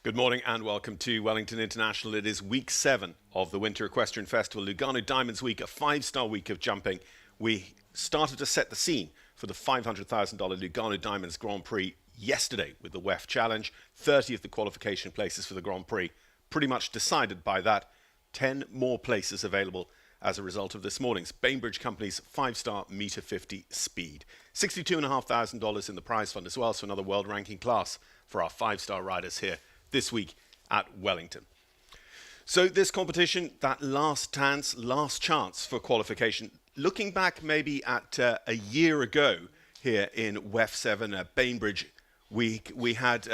Good morning and welcome to Wellington International. It is week 7 of the Winter Equestrian Festival, Lugano Diamonds Week, a 5-star week of jumping. We started to set the scene for the $500,000 Lugano Diamonds Grand Prix yesterday with the WEF Challenge. 30 of the qualification places for the Grand Prix pretty much decided by that. 10 more places available as a result of this morning's Bainbridge Company's 5-star meter 50 speed. $62,500 in the prize fund as well, so another world ranking class for our 5-star riders here this week at Wellington. So this competition, that last chance for qualification, looking back maybe at a year ago here in WEF 7 Bainbridge week, we had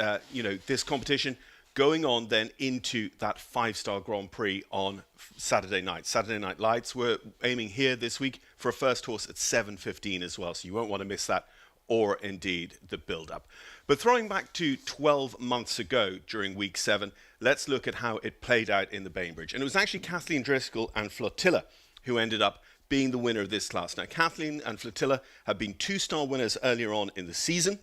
this competition going on then into that 5-star Grand Prix on Saturday night. Saturday Night Lights were aiming here this week for a first horse at 7:15 as well, so you won't want to miss that, or indeed the build-up. But throwing back to 12 months ago during week 7, let's look at how it played out in the Bainbridge. And it was actually Kathleen Driscoll and Flotilla who ended up being the winner of this class. Now, Kathleen and Flotilla have been 2-star winners earlier on in the season,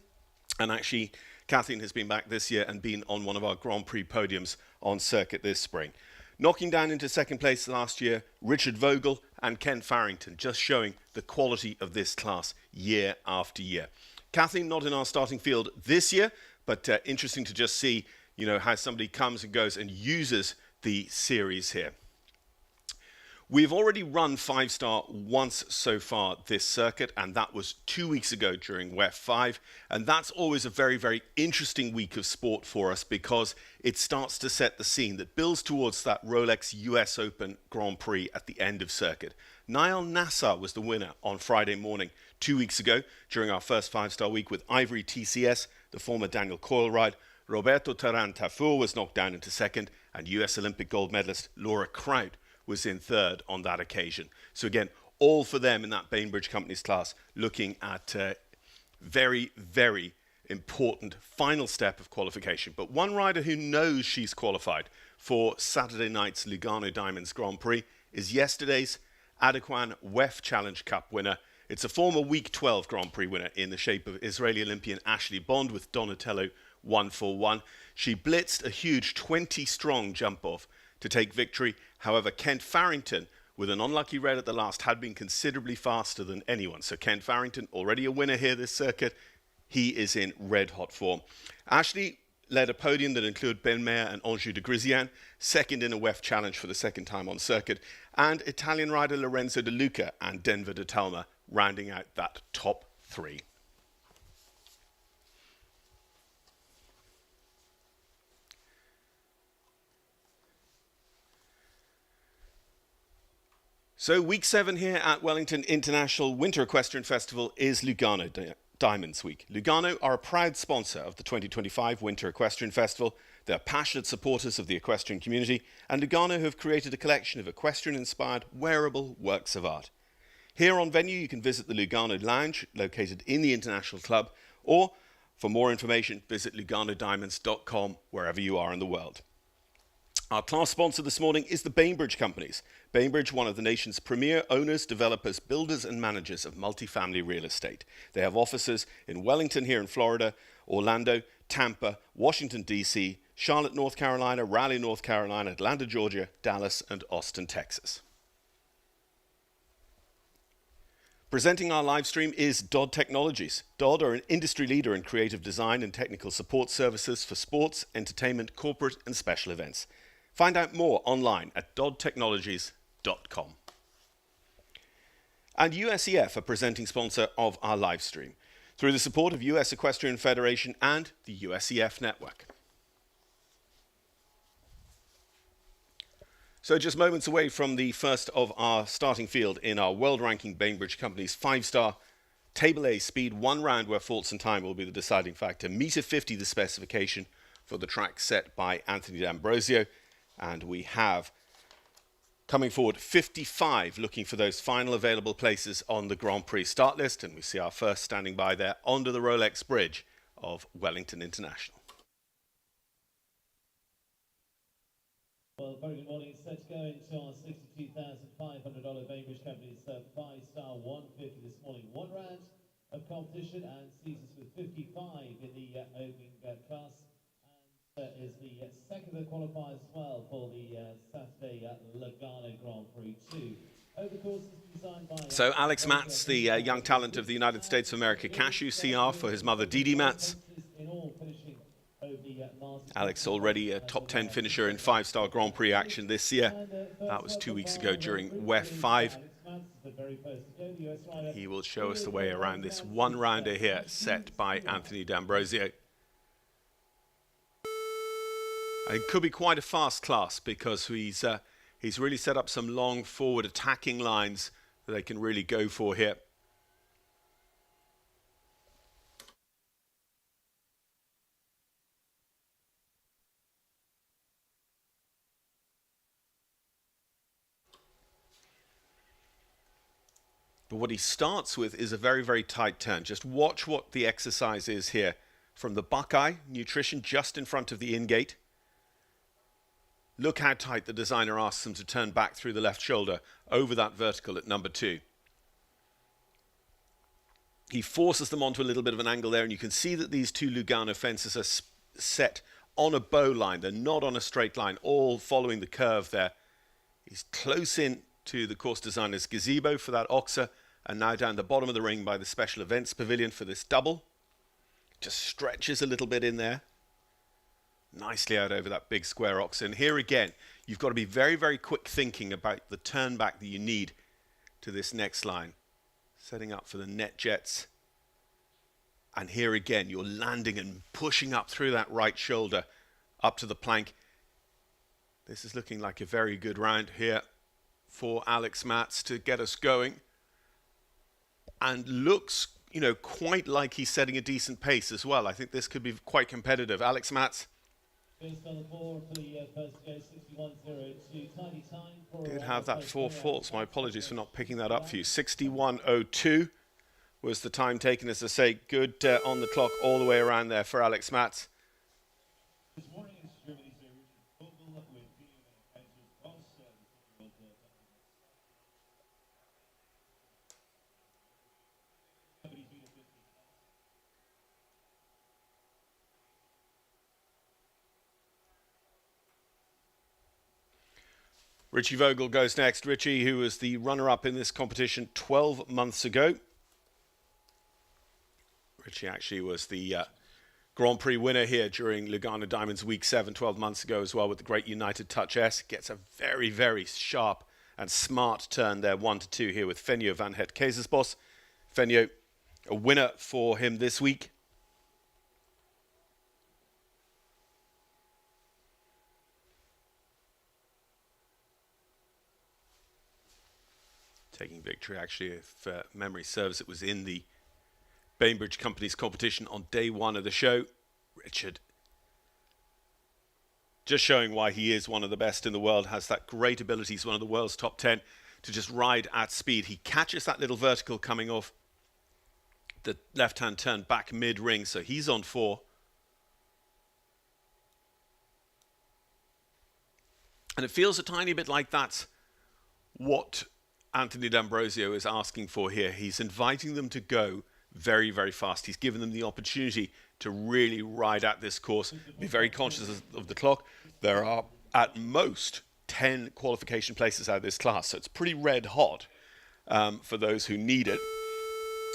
and actually Kathleen has been back this year and been on one of our Grand Prix podiums on circuit this spring. Knocking down into second place last year, Richard Vogel and Ken Farrington, just showing the quality of this class year after year. Kathleen not in our starting field this year, but interesting to just see, how somebody comes and goes and uses the series here. We've already run 5-star once so far this circuit, and that was 2 weeks ago during WEF 5. And that's always a very, very interesting week of sport for us because it starts to set the scene that builds towards that Rolex US Open Grand Prix at the end of circuit. Niall Nassar was the winner on Friday morning 2 weeks ago during our first 5-star week with Ivory TCS, the former Daniel Coyle ride. Roberto Taran-Tafur was knocked down into second, and US Olympic gold medalist Laura Kraut was in third on that occasion. So again, all for them in that Bainbridge Company's class, looking at a very, very important final step of qualification. But one rider who knows she's qualified for Saturday night's Lugano Diamonds Grand Prix is yesterday's Adequan WEF Challenge Cup winner. It's a former Week 12 Grand Prix winner in the shape of Israeli Olympian Ashley Bond with Donatello 141. She blitzed a huge 20-strong jump-off to take victory. However, Kent Farrington, with an unlucky red at the last, had been considerably faster than anyone. So Kent Farrington, already a winner here this circuit, he is in red-hot form. Ashley led a podium that included Ben Mayer and Anjou de Grisian, second in a WEF challenge for the second time on circuit, and Italian rider Lorenzo De Luca and Denver de Talma rounding out that top 3. So week 7 here at Wellington International Winter Equestrian Festival is Lugano Diamonds Week. Lugano are a proud sponsor of the 2025 Winter Equestrian Festival. They're passionate supporters of the equestrian community, and Lugano have created a collection of equestrian-inspired wearable works of art. Here on venue, you can visit the Lugano Lounge, located in the International Club, or for more information, visit luganodiamonds.com wherever you are in the world. Our class sponsor this morning is the Bainbridge Companies. Bainbridge, one of the nation's premier owners, developers, builders and managers of multifamily real estate. They have offices in Wellington here in Florida, Orlando, Tampa, Washington, D.C., Charlotte, North Carolina, Raleigh, North Carolina, Atlanta, Georgia, Dallas and Austin, Texas. Presenting our live stream is Dodd Technologies. Dodd are an industry leader in creative design and technical support services for sports, entertainment, corporate and special events. Find out more online at doddtechnologies.com. And USEF, a presenting sponsor of our live stream, through the support of US Equestrian Federation and the USEF network. So just moments away from the first of our starting field in our world-ranking Bainbridge Company's 5-star Table A speed, 1 round where faults and time will be the deciding factor. Meter 50 the specification for the track set by Anthony D'Ambrosio. And we have, coming forward, 55 looking for those final available places on the Grand Prix start list. And we see our first standing by there onto the Rolex Bridge of Wellington International. Well, very good morning. Let's go into our $62,500 Bainbridge Company's 5-star 150 this morning. 1 round of competition and sees us with 55 in the opening class. Is the second that qualifies as well for the Saturday Lugano Grand Prix 2. Over the course is designed by So Alex Matz, the young talent of the United States of America, Cashew CR for his mother Dee Dee Matz. Alex already a top 10 finisher in five-star Grand Prix action this year. That was 2 weeks ago during WEF 5. He will show us the way around this one-rounder here set by Anthony D'Ambrosio. It could be quite a fast class because he's really set up some long forward attacking lines that they can really go for here. But what he starts with is a very, very tight turn. Just watch what the exercise is here. From the Buckeye, Nutrition just in front of the in-gate. Look how tight the designer asks them to turn back through the left shoulder over that vertical at number 2. He forces them onto a little bit of an angle there, and you can see that these two Lugano fences are set on a bow line. They're not on a straight line, all following the curve there. He's close in to the course designer's gazebo for that oxer, and now down the bottom of the ring by the special events pavilion for this double. Just stretches a little bit in there. Nicely out over that big square oxer. And here again, you've got to be very, very quick thinking about the turn back that you need to this next line. Setting up for the net jets. And here again, you're landing and pushing up through that right shoulder up to the plank. This is looking like a very good round here for Alex Matz to get us going. And looks, you know, quite like he's setting a decent pace as well. I think this could be quite competitive. Alex Matz did have that 4 faults. My apologies for not picking that up for you. 61.02 was the time taken, as I say. Good on the clock all the way around there for Alex Matz. Richie Vogel goes next. Richie, who was the runner-up in this competition 12 months ago. Richie actually was the Grand Prix winner here during Lugano Diamonds Week 7 12 months ago as well with the great United Touch S. Gets a very, very sharp and smart turn there, 1-2 here with Fenio van Het Kezersbos. Fenio, a winner for him this week. Taking victory, actually, if memory serves, it was in the Bainbridge Company's competition on day 1 of the show. Richard, just showing why he is one of the best in the world, has that great ability. He's one of the world's top 10 to just ride at speed. He catches that little vertical coming off the left-hand turn back mid-ring, so he's on 4. And it feels a tiny bit like that's what Anthony D'Ambrosio is asking for here. He's inviting them to go very, very fast. He's given them the opportunity to really ride at this course, be very conscious of the clock. There are at most 10 qualification places out of this class, so it's pretty red hot for those who need it.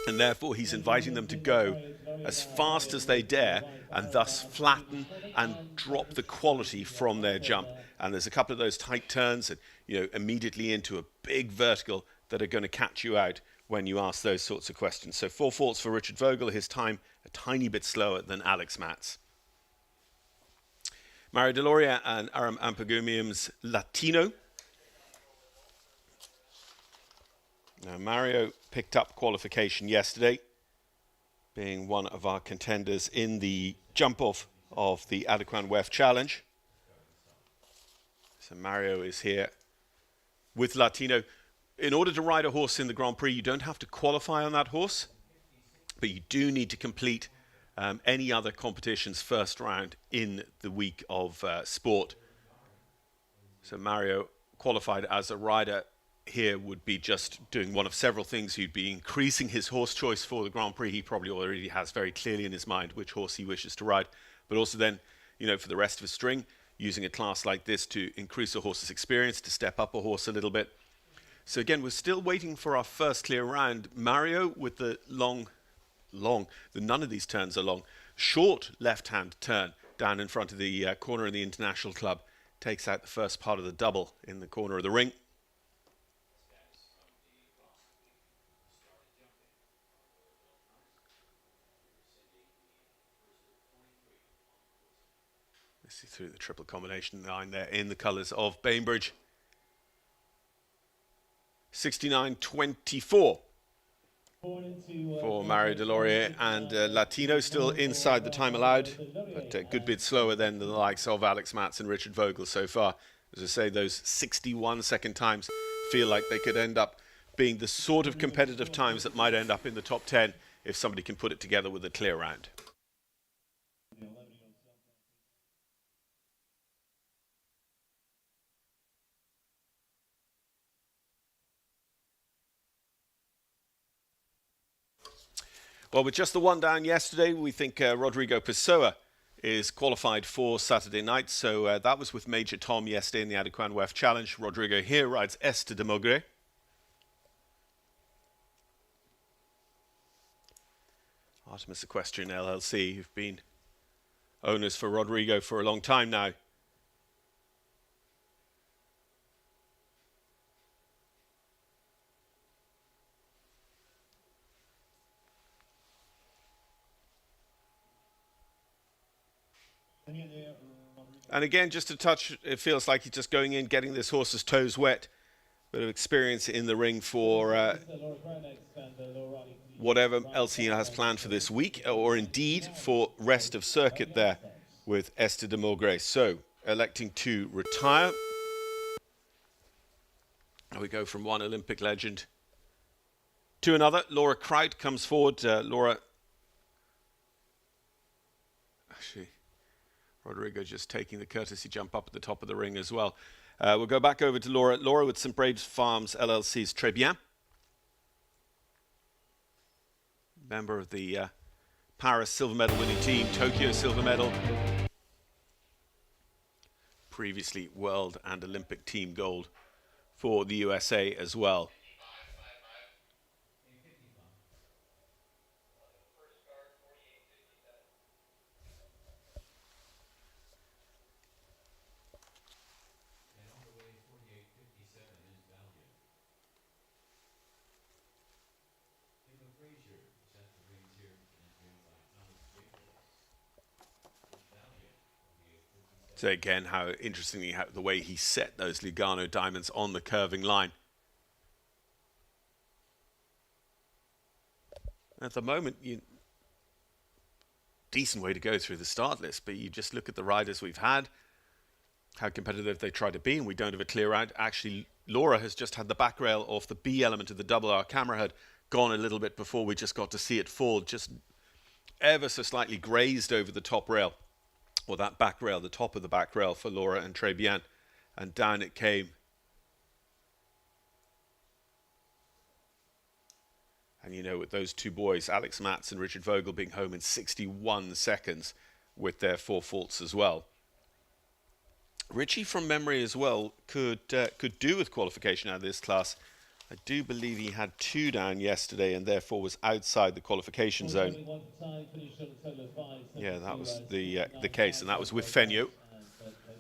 And therefore he's inviting them to go as fast as they dare and thus flatten and drop the quality from their jump. And there's a couple of those tight turns and, you know, immediately into a big vertical that are going to catch you out when you ask those sorts of questions. So 4 faults for Richard Vogel, his time a tiny bit slower than Alex Matz. Mario Deloria and Aram Ampagumium's Latino. Now Mario picked up qualification yesterday, being one of our contenders in the jump-off of the Adequan WEF Challenge. So Mario is here with Latino. In order to ride a horse in the Grand Prix, you don't have to qualify on that horse, but you do need to complete any other competition's first round in the week of sport. So Mario, qualified as a rider here, would be just doing one of several things. He'd be increasing his horse choice for the Grand Prix. He probably already has very clearly in his mind which horse he wishes to ride, but also then, for the rest of his string, using a class like this to increase a horse's experience, to step up a horse a little bit. So again, we're still waiting for our first clear round. Mario with the none of these turns are long, short left-hand turn down in front of the corner of the International Club, takes out the first part of the double in the corner of the ring. Let's see through the triple combination line there in the colours of Bainbridge. 69-24 for Mario Delorier, and Latino still inside the time allowed, but a good bit slower than the likes of Alex Matz and Richard Vogel so far. As I say, those 61-second times feel like they could end up being the sort of competitive times that might end up in the top 10 if somebody can put it together with a clear round. Well, with just the one down yesterday, we think Rodrigo Pessoa is qualified for Saturday night. So that was with Major Tom yesterday in the Adequan WEF Challenge. Rodrigo here rides Este de Mogre. Artemis Equestrian LLC, who've been owners for Rodrigo for a long time now. And again, just a touch, it feels like he's just going in, getting this horse's toes wet. Bit of experience in the ring for whatever else he has planned for this week, or indeed for rest of circuit there with Este de Mogre. So, electing to retire. And we go from one Olympic legend to another. Laura Kraut comes forward. Laura... Actually... Rodrigo just taking the courtesy jump up at the top of the ring as well. We'll go back over to Laura. Laura with St. Braves Farms LLC's Très Bien. Member of the Paris silver medal winning team, Tokyo silver medal. Previously world and Olympic team gold for the USA as well. So again, how interestingly, the way he set those Lugano diamonds on the curving line. At the moment, decent way to go through the start list, but you just look at the riders we've had, how competitive they try to be, and we don't have a clear round. Actually, Laura has just had the back rail off the B element of the double. Our camera had gone a little bit before we just got to see it fall, just ever so slightly grazed over the top rail. Or that back rail, the top of the back rail for Laura and Très Bien. And down it came. And with those two boys, Alex Matz and Richard Vogel, being home in 61 seconds with their 4 faults as well. Richie, from memory as well, could do with qualification out of this class. I do believe he had 2 down yesterday and therefore was outside the qualification zone. Yeah, that was the case, and that was with Fenyo.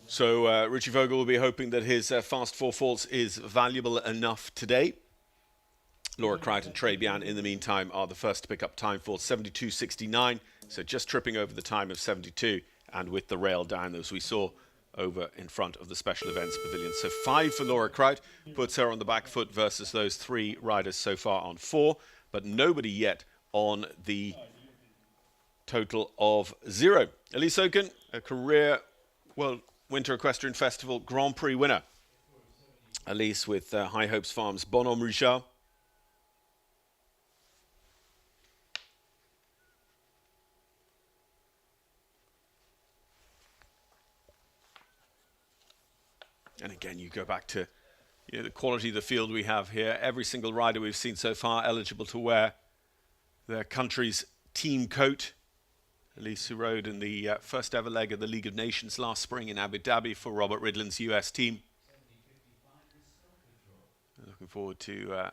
So Richie Vogel will be hoping that his fast 4 faults is valuable enough today. Laura Kraut and Très Bien, in the meantime, are the first to pick up time faults, 72.69, so just tripping over the time of 72, and with the rail down, as we saw over in front of the Special Events Pavilion. So 5 for Laura Kraut, puts her on the back foot versus those 3 riders so far on 4, but nobody yet on the total of 0. Elise Oken, a career World Winter Equestrian Festival Grand Prix winner. Elise with High Hopes Farms Bonhomme Richard. And again, you go back to the quality of the field we have here. Every single rider we've seen so far eligible to wear their country's team coat. Elise, who rode in the first ever leg of the League of Nations last spring in Abu Dhabi for Robert Ridland's US team. Looking forward to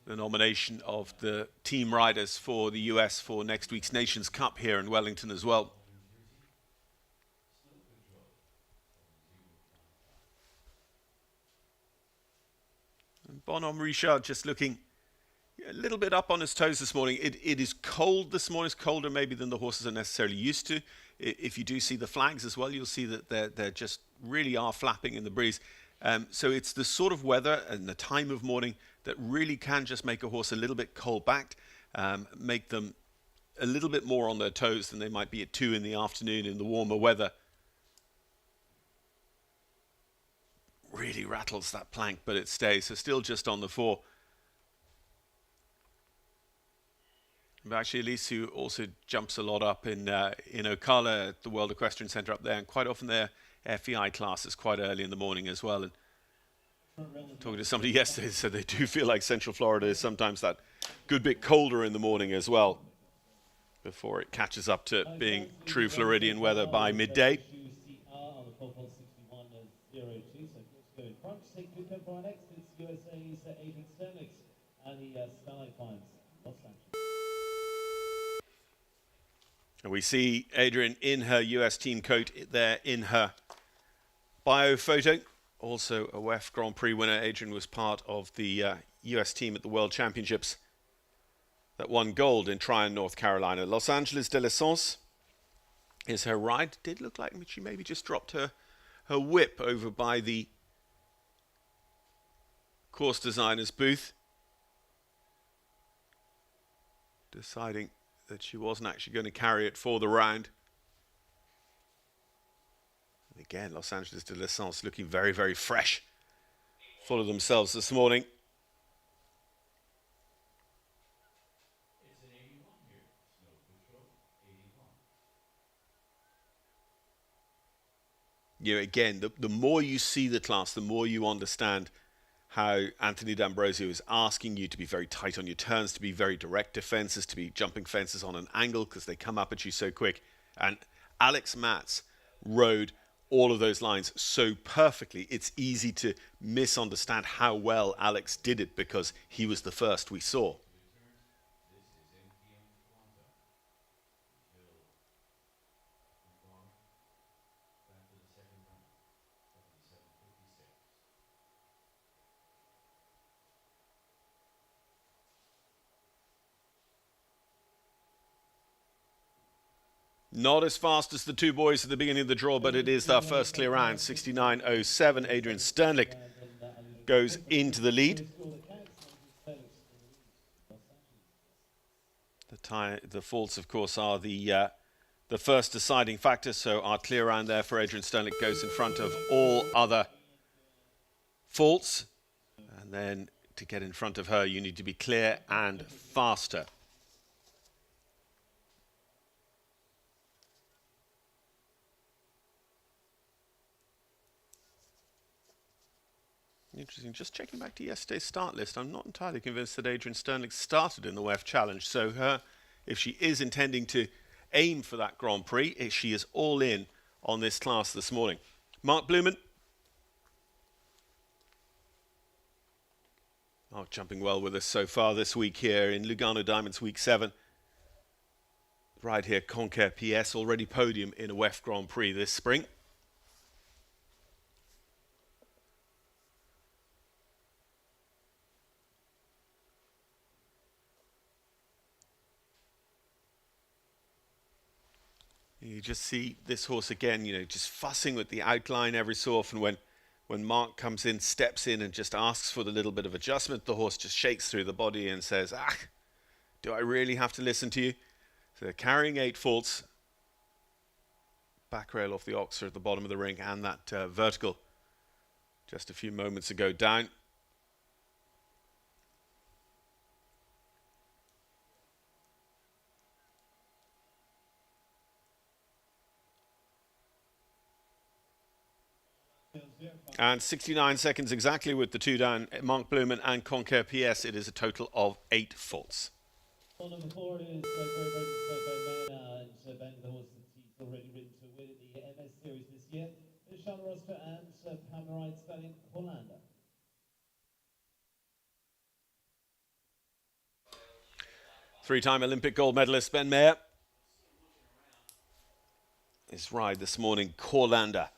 the nomination of the team riders for the US for next week's Nations Cup here in Wellington as well. And Bonhomme Richard just looking a little bit up on his toes this morning. It is cold this morning. It's colder maybe than the horses are necessarily used to. If you do see the flags as well, you'll see that they're just really are flapping in the breeze. So it's the sort of weather and the time of morning that really can just make a horse a little bit cold-backed, make them a little bit more on their toes than they might be at 2 in the afternoon in the warmer weather. Really rattles that plank, but it stays. So still just on the 4. But actually, Elise, who also jumps a lot up in Ocala at the World Equestrian Centre up there, and quite often their FEI class is quite early in the morning as well. And talking to somebody yesterday, said they do feel like Central Florida is sometimes that good bit colder in the morning as well, before it catches up to being true Floridian weather by midday. And we see Adrian in her US team coat there in her bio photo. Also a WEF Grand Prix winner. Adrian was part of the US team at the World Championships that won gold in Tryon, North Carolina. Los Angeles de l'Essence is her ride. Did look like she maybe just dropped her whip over by the course designer's booth, deciding that she wasn't actually going to carry it for the round. And again, Los Angeles de l'Essence looking very, very fresh, full of themselves this morning. It's an 81 here, Snow Patrol, 81. You know, again, the more you see the class, the more you understand how Anthony D'Ambrosio is asking you to be very tight on your turns, to be very direct defenses, to be jumping fences on an angle because they come up at you so quick. And Alex Matz rode all of those lines so perfectly. It's easy to misunderstand how well Alex did it because he was the first we saw. Not as fast as the two boys at the beginning of the draw, but it is their first clear round. 69.07. Adrian Sternlich goes into the lead. The faults, of course, are the first deciding factor. So our clear round there for Adrian Sternlich goes in front of all other faults. And then to get in front of her, you need to be clear and faster. Interesting. Just checking back to yesterday's start list, I'm not entirely convinced that Adrian Sternlich started in the WEF Challenge. So if she is intending to aim for that Grand Prix, she is all in on this class this morning. Mark Blumen. Mark jumping well with us so far this week here in Lugano Diamonds Week 7. Right here, Conquer PS, already podium in a WEF Grand Prix this spring. You just see this horse again, just fussing with the outline every so often. When Mark comes in, steps in and just asks for the little bit of adjustment, the horse just shakes through the body and says, do I really have to listen to you? So they're carrying 8 faults. Back rail off the Oxer at the bottom of the ring and that vertical just a few moments ago down. And 69 seconds exactly with the two down, Mark Blumen and Conquer PS. It is a total of 8 faults. On number 4 it is Great Britain's Ben Mayer, and Ben, the horse that he's already ridden to win in the MS Series this year. There's Charlotte Roster and Pamela Wright spelling Hollander. Three-time Olympic gold medalist Ben Mayer. His ride this morning, Corlander,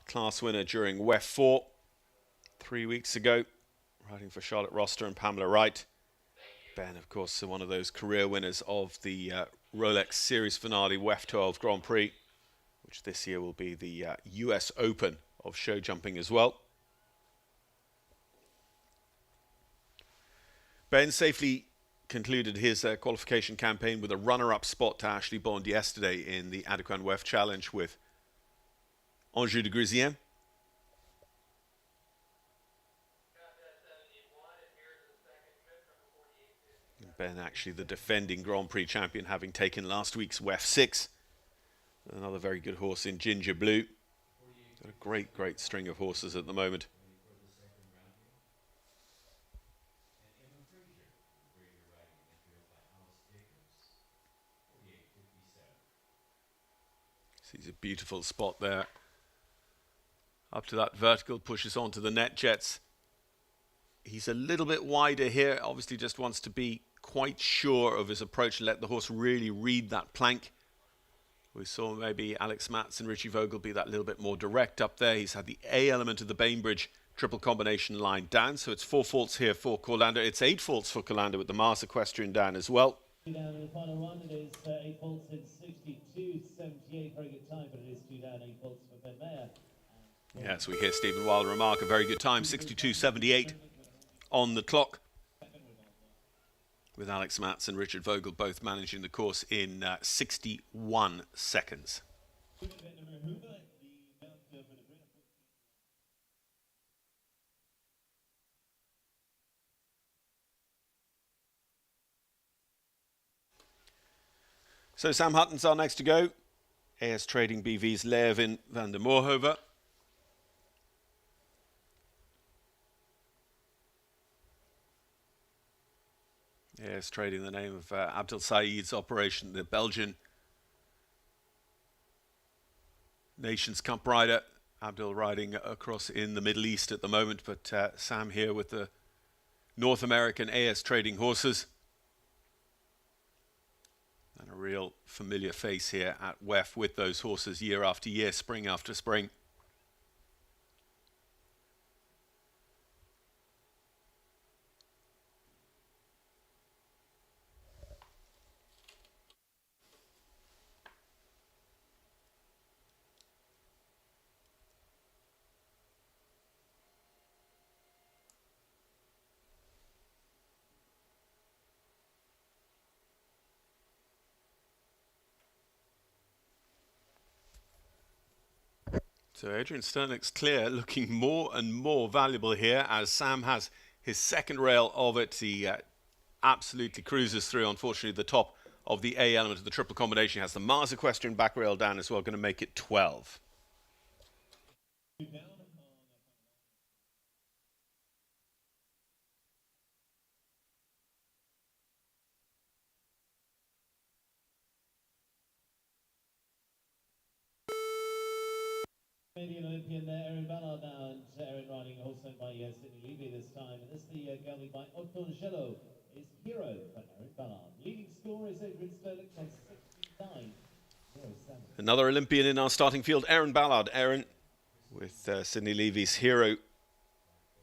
class winner during WEF 4 3 weeks ago, riding for Charlotte Roster and Pamela Wright. Ben, of course, one of those career winners of the Rolex Series finale WEF 12 Grand Prix, which this year will be the US Open of show jumping as well. Ben safely concluded his qualification campaign with a runner-up spot to Ashley Bond yesterday in the Adequan WEF Challenge with Anjou de Grisien. Ben actually the defending Grand Prix champion, having taken last week's WEF 6. Another very good horse in Ginger Blue. Got a great string of horses at the moment. Sees a beautiful spot there. Up to that vertical, pushes on to the net jets. He's a little bit wider here, obviously just wants to be quite sure of his approach, let the horse really read that plank. We saw maybe Alex Matz and Richie Vogel be that little bit more direct up there. He's had the A element of the Bainbridge triple combination line down, so it's 4 faults here for Corlander. It's 8 faults for Corlander with the Mars equestrian down as well. Down in the final run, it is 8 faults in 62.78. Very good time, but it is 2 down, 8 faults for Ben Mayer. Yes, we hear Stephen Wilder remark a very good time, 62.78 on the clock, with Alex Matz and Richard Vogel both managing the course in 61 seconds. So Sam Hutton's our next to go. AS Trading BV's Levin van der Moorhoven. AS Trading, the name of Abdel Said's operation, the Belgian Nations Cup rider. Abdel riding across in the Middle East at the moment, but Sam here with the North American AS Trading horses. And a real familiar face here at WEF with those horses year after year, spring after spring. So Adrian Sternick's clear, looking more and more valuable here as Sam has his second rail of it. He absolutely cruises through. Unfortunately, the top of the A element of the triple combination has the Mars equestrian back rail down as well, going to make it 12. Canadian Olympian Erin Ballard now, and Erin riding a horse owned by Sydney Levy this time. And this the gelding by Otto Angelo is Hero for Erin Ballard. Leading score is Adrian Sternick on 69.07. Another Olympian in our starting field, Erin Ballard. Erin with Sydney Levy's Hero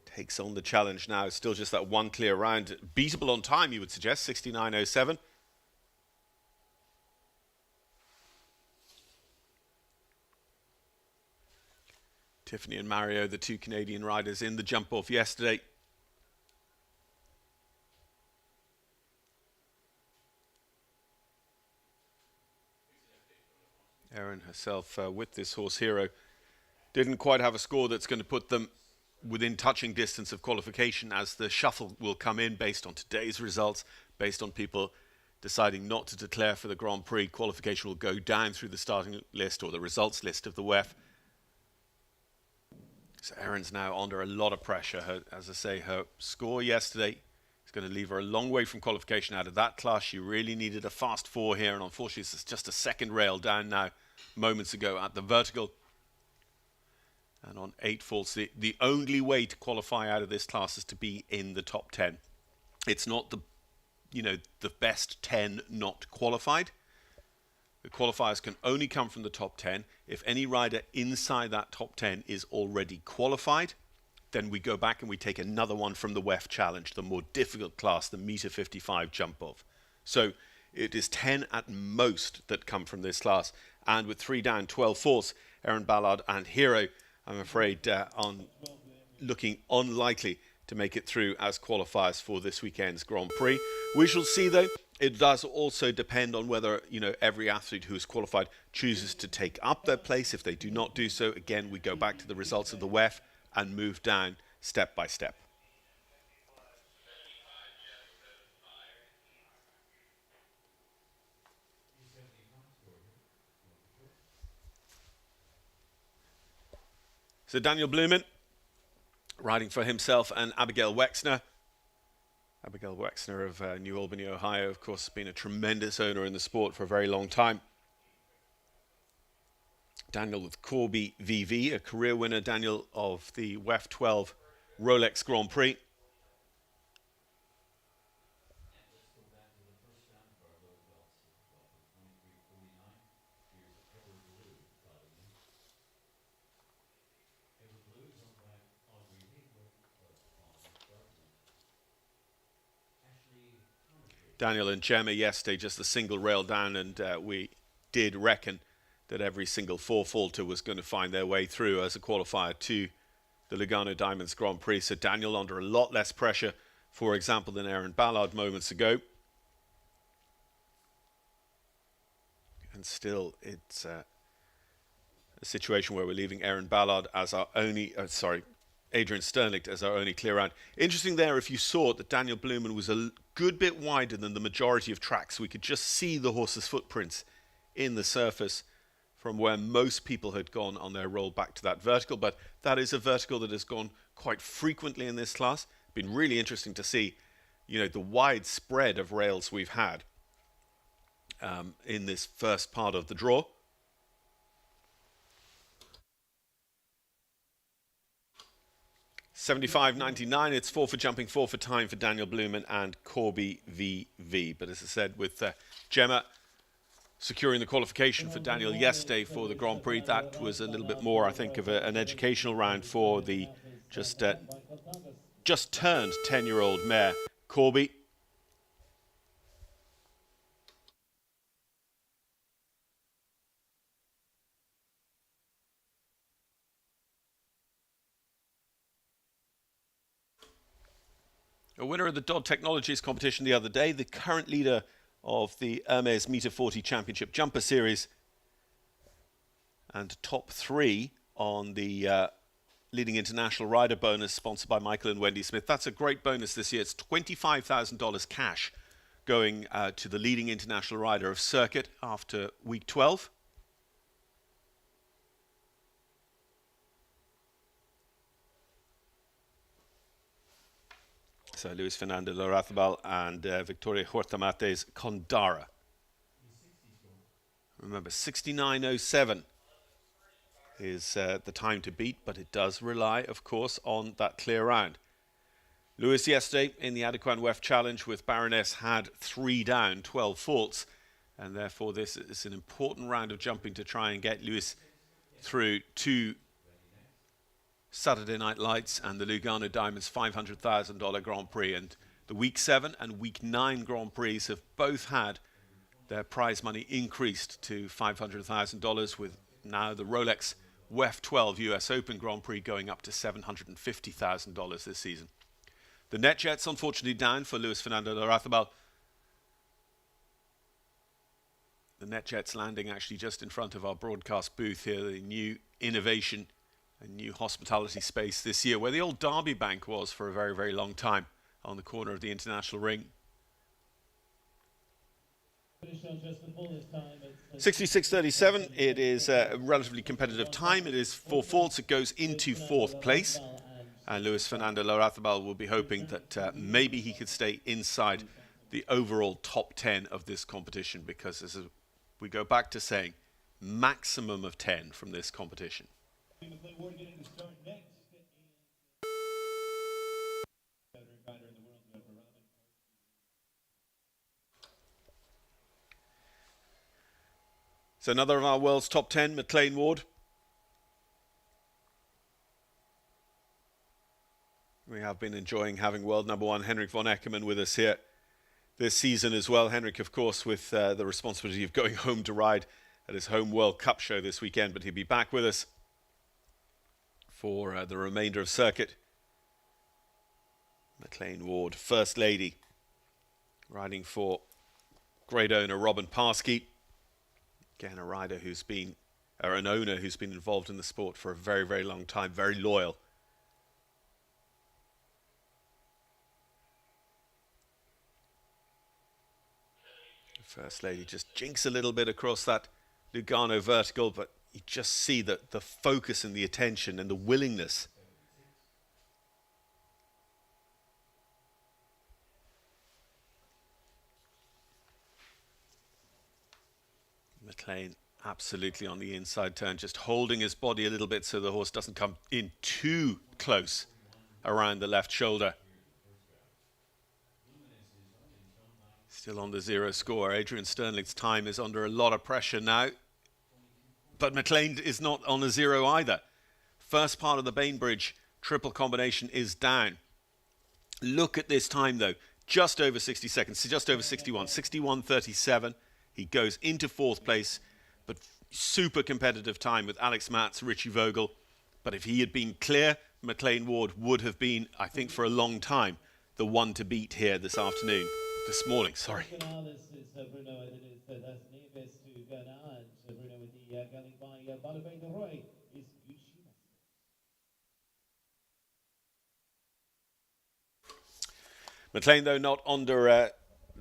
takes on the challenge now. Still just that one clear round. Beatable on time, you would suggest, 69.07. Tiffany and Mario, the two Canadian riders in the jump off yesterday. Erin herself with this horse Hero didn't quite have a score that's going to put them within touching distance of qualification, as the shuffle will come in based on today's results, based on people deciding not to declare for the Grand Prix. Qualification will go down through the starting list or the results list of the WEF. So Erin's now under a lot of pressure. As I say, her score yesterday, It's going to leave her a long way from qualification out of that class. She really needed a fast 4 here, and unfortunately it's just a second rail down now, moments ago at the vertical. And on 8 faults, the only way to qualify out of this class is to be in the top 10. It's not the best 10 not qualified. The qualifiers can only come from the top 10. If any rider inside that top 10 is already qualified, then we go back and we take another one from the WEF Challenge, the more difficult class, the meter 55 jump off. So it is 10 at most that come from this class. And with 3 down, 12 fourths, Erin Ballard and Hero, I'm afraid, on looking unlikely to make it through as qualifiers for this weekend's Grand Prix. We shall see, though. It does also depend on whether, every athlete who is qualified chooses to take up their place. If they do not do so, again, we go back to the results of the WEF and move down step by step. So Daniel Blumen riding for himself and Abigail Wexner. Abigail Wexner of New Albany, Ohio, of course, has been a tremendous owner in the sport for a very long time. Daniel with Corby VV, a career winner, Daniel, of the WEF 12 Rolex Grand Prix. Daniel and Gemma yesterday just a single rail down, and we did reckon that every single 4-faulter was going to find their way through as a qualifier to the Lugano Diamonds Grand Prix. So Daniel under a lot less pressure, for example, than Erin Ballard moments ago. And still, it's a situation where we're leaving Erin Ballard as our only, Adrian Sternlicht as our only clear round. Interesting there, if you saw it, that Daniel Blumen was a good bit wider than the majority of tracks. We could just see the horse's footprints in the surface from where most people had gone on their roll back to that vertical. But that is a vertical that has gone quite frequently in this class. Been really interesting to see, the wide spread of rails we've had in this first part of the draw. $75.99. It's 4 for jumping, 4 for time for Daniel Blumen and Corby VV. But as I said, with Gemma securing the qualification for Daniel yesterday for the Grand Prix, that was a little bit more, I think, of an educational round for the just turned 10-year-old mare, Corby. A winner of the Dodd Technologies competition the other day, the current leader of the Hermes Meter 40 Championship Jumper Series, and top 3 on the Leading International Rider bonus sponsored by Michael and Wendy Smith. That's a great bonus this year. It's $25,000 cash going to the Leading International Rider of Circuit after week 12. So Luis Fernando Larrazabal and Victoria Huertamate's Condara. Remember, 69.07 is the time to beat, but it does rely, of course, on that clear round. Lewis yesterday in the Adequan WEF Challenge with Baroness had 3 down, 12 faults, and therefore this is an important round of jumping to try and get Lewis through to Saturday Night Lights and the Lugano Diamonds $500,000 Grand Prix. And the Week 7 and Week 9 Grand Prix have both had their prize money increased to $500,000, with now the Rolex WEF 12 US Open Grand Prix going up to $750,000 this season. The NetJets unfortunately down for Luis Fernando Larrazabal. The NetJets landing actually just in front of our broadcast booth here, the new innovation, a new hospitality space this year, where the old Derby Bank was for a very, very long time, on the corner of the International Ring. 66.37. It is a relatively competitive time. It is 4 faults. It goes into 4th place. And Luis Fernando Larrazabal will be hoping that maybe he could stay inside the overall top 10 of this competition, because as we go back to saying, maximum of 10 from this competition. So another of our world's top 10, McLean Ward. We have been enjoying having world number one Henrik von Eckermann with us here this season as well. Henrik, of course, with the responsibility of going home to ride at his home World Cup show this weekend, but he'll be back with us for the remainder of circuit. McLean Ward, First Lady, riding for great owner Robin Parsky. Again, a rider who's been, or an owner who's been involved in the sport for a very, very long time, very loyal. First Lady just jinks a little bit across that Lugano vertical, but you just see the focus and the attention and the willingness. McLean absolutely on the inside turn, just holding his body a little bit so the horse doesn't come in too close around the left shoulder. Still on the 0 score. Adrian Sterling's time is under a lot of pressure now. But McLean is not on a 0 either. First part of the Bainbridge triple combination is down. Look at this time though. Just over 60 seconds. Just over 61. 61.37. He goes into fourth place. But super competitive time with Alex Matz, Richie Vogel. But if he had been clear, McLean Ward would have been, I think for a long time, the one to beat here this afternoon. This morning, sorry. McLean, though, not under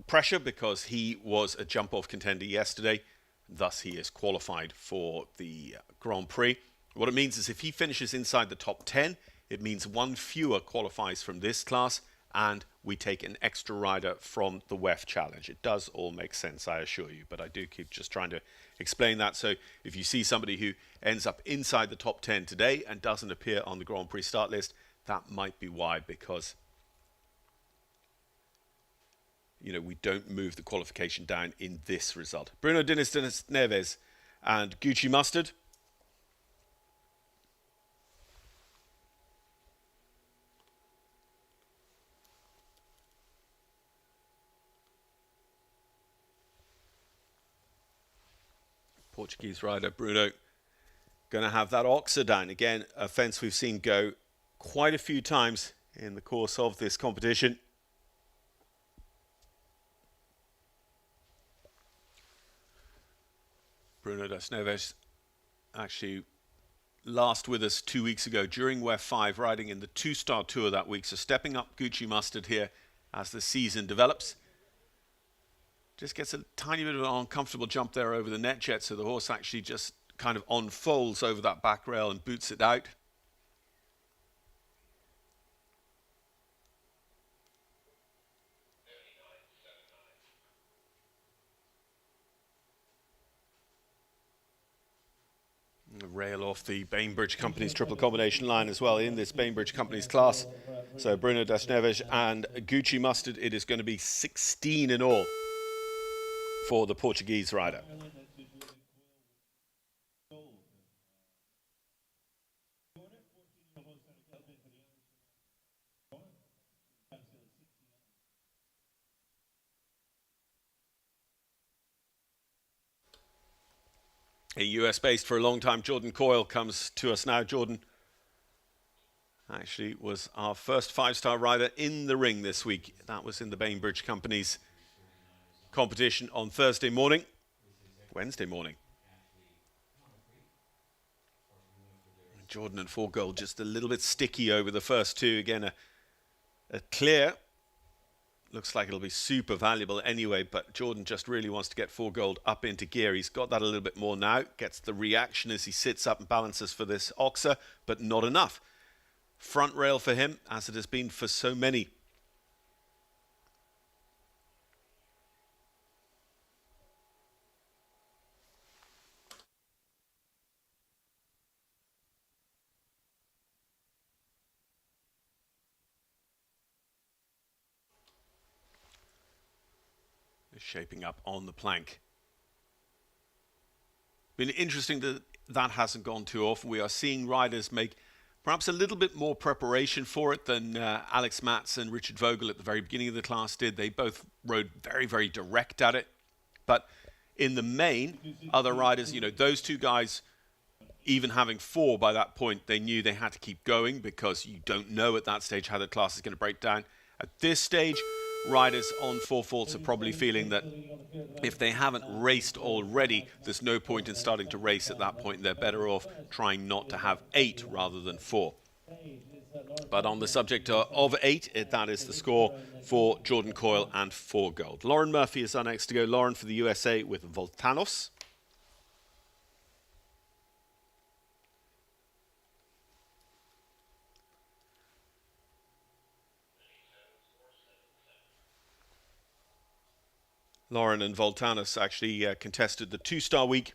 pressure because he was a jump-off contender yesterday. Thus, he is qualified for the Grand Prix. What it means is if he finishes inside the top 10, it means one fewer qualifies from this class, and we take an extra rider from the WEF Challenge. It does all make sense, I assure you, but I do keep just trying to explain that. So if you see somebody who ends up inside the top 10 today and doesn't appear on the Grand Prix start list, that might be why, because we don't move the qualification down in this result. Bruno Diniz Neves and Gucci Mustard. Portuguese rider Bruno going to have that oxer down. Again, a fence we've seen go quite a few times in the course of this competition. Bruno das Neves actually last with us 2 weeks ago during WEF 5, riding in the 2-star tour that week. So stepping up Gucci Mustard here as the season develops. Just gets a tiny bit of an uncomfortable jump there over the net jet, so the horse actually just kind of unfolds over that back rail and boots it out. Rail off the Bainbridge Company's triple combination line as well in this Bainbridge Company's class. So Bruno das Neves and Gucci Mustard, it is going to be 16 in all for the Portuguese rider. A US-based for a long time, Jordan Coyle comes to us now. Jordan actually was our first 5-star rider in the ring this week. That was in the Bainbridge Company's competition on Wednesday morning. Jordan and 4 gold just a little bit sticky over the first two. Again, a clear. Looks like it'll be super valuable anyway, but Jordan just really wants to get 4 gold up into gear. He's got that a little bit more now. Gets the reaction as he sits up and balances for this oxer, but not enough. front rail for him, as it has been for so many. Shaping up on the plank. Been interesting that that hasn't gone too often. We are seeing riders make perhaps a little bit more preparation for it than Alex Matz and Richard Vogel at the very beginning of the class did. They both rode very, very direct at it. But in the main, other riders, you know, those two guys, even having 4 by that point, they knew they had to keep going because you don't know at that stage how the class is going to break down. At this stage, riders on 4 faults are probably feeling that if they haven't raced already, there's no point in starting to race at that point. They're better off trying not to have 8 rather than 4. But on the subject of 8, that is the score for Jordan Coyle and 4 gold. Lauren Murphy is our next to go. Lauren for the USA with Voltanos. Lauren and Voltanos actually contested the 2-star week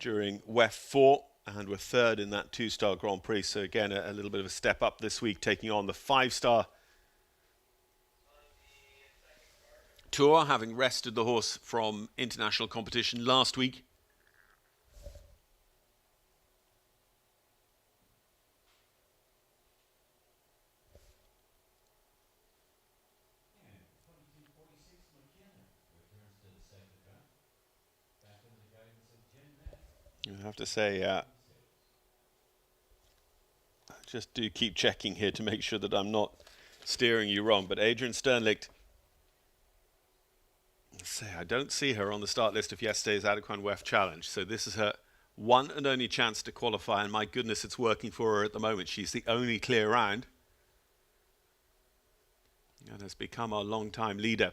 during WEF 4 and were 3rd in that 2-star Grand Prix. So again, a little bit of a step up this week, taking on the 5-star Tour, having rested the horse from international competition last week. I have to say, just do keep checking here to make sure that I'm not steering you wrong. But Adrian Sternlicht, I don't see her on the start list of yesterday's Adequan WEF Challenge. So this is her one and only chance to qualify. And my goodness, it's working for her at the moment. She's the only clear round and has become our long-time leader.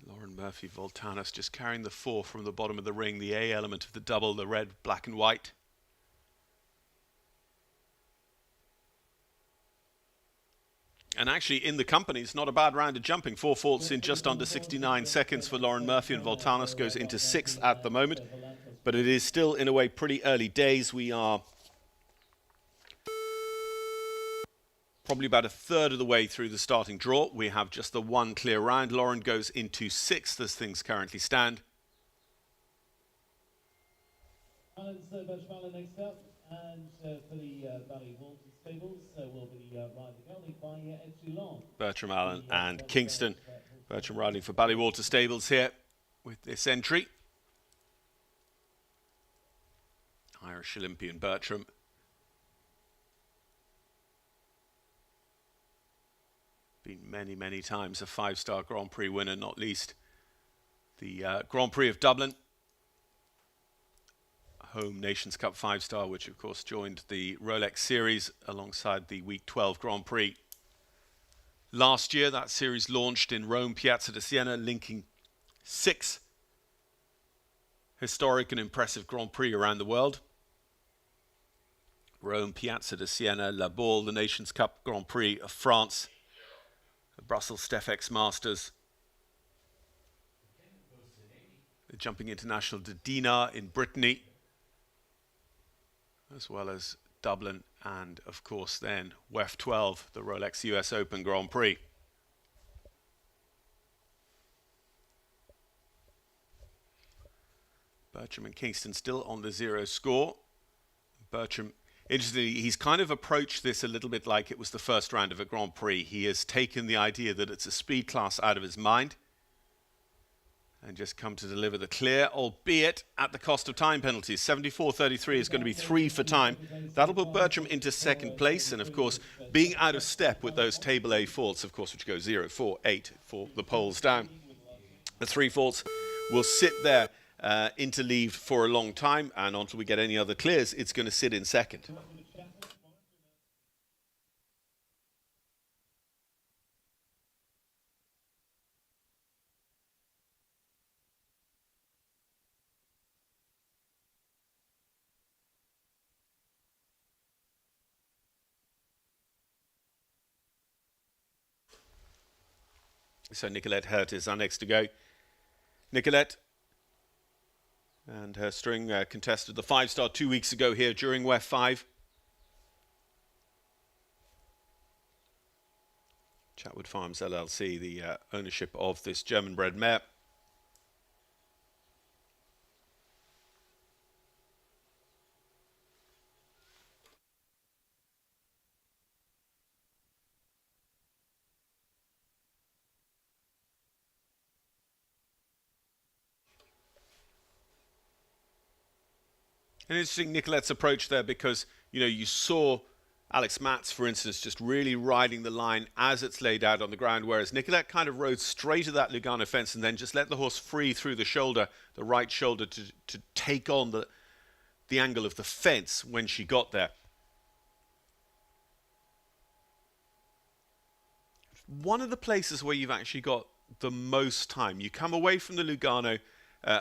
Lauren Murphy, Voltanos, just carrying the 4 from the bottom of the ring, the A element of the double, the red, black and white. And actually, in the company, it's not a bad round of jumping. 4 faults in just under 69 seconds for Lauren Murphy, and Voltanos goes into 6th at the moment. But it is still, in a way, pretty early days. We are probably about a third of the way through the starting draw. We have just the 1 clear round. Lauren goes into 6th as things currently stand. Next up, and for the Valley Walter Stables will be riding by Bertram Allen and Kingston. Bertram riding for Ballywalter Stables here with this entry. Irish Olympian Bertram. Been many, many times a 5-star Grand Prix winner, not least the Grand Prix of Dublin. Home Nations Cup 5-star, which of course joined the Rolex Series alongside the Week 12 Grand Prix. Last year, that series launched in Rome, Piazza di Siena, linking 6 historic and impressive Grand Prix around the world. Rome, Piazza di Siena, La Baule, the Nations Cup Grand Prix of France, the Brussels Stefex Masters, the Jumping International de Dinard in Brittany, as well as Dublin, and of course then WEF 12, the Rolex US Open Grand Prix. Bertram and Kingston still on the 0 score. Bertram, interestingly, he's kind of approached this a little bit like it was the first round of a Grand Prix. He has taken the idea that it's a speed class out of his mind and just come to deliver the clear, albeit at the cost of time penalties. 74.33 is going to be 3 for time. That'll put Bertram into 2nd place, and of course, being out of step with those table A faults, of course, which go 0, 4, 8 for the poles down. The 3 faults will sit there interleaved for a long time, and until we get any other clears, it's going to sit in 2nd. So Nicolette Hurt is our next to go. Nicolette and her string contested the 5-star 2 weeks ago here during WEF 5. Chatwood Farms LLC, the ownership of this German-bred mare. An interesting Nicolette's approach there because, you know, you saw Alex Matz, for instance, just really riding the line as it's laid out on the ground, whereas Nicolette kind of rode straight at that Lugano fence and then just let the horse free through the shoulder, the right shoulder, to take on the angle of the fence when she got there. One of the places where you've actually got the most time, you come away from the Lugano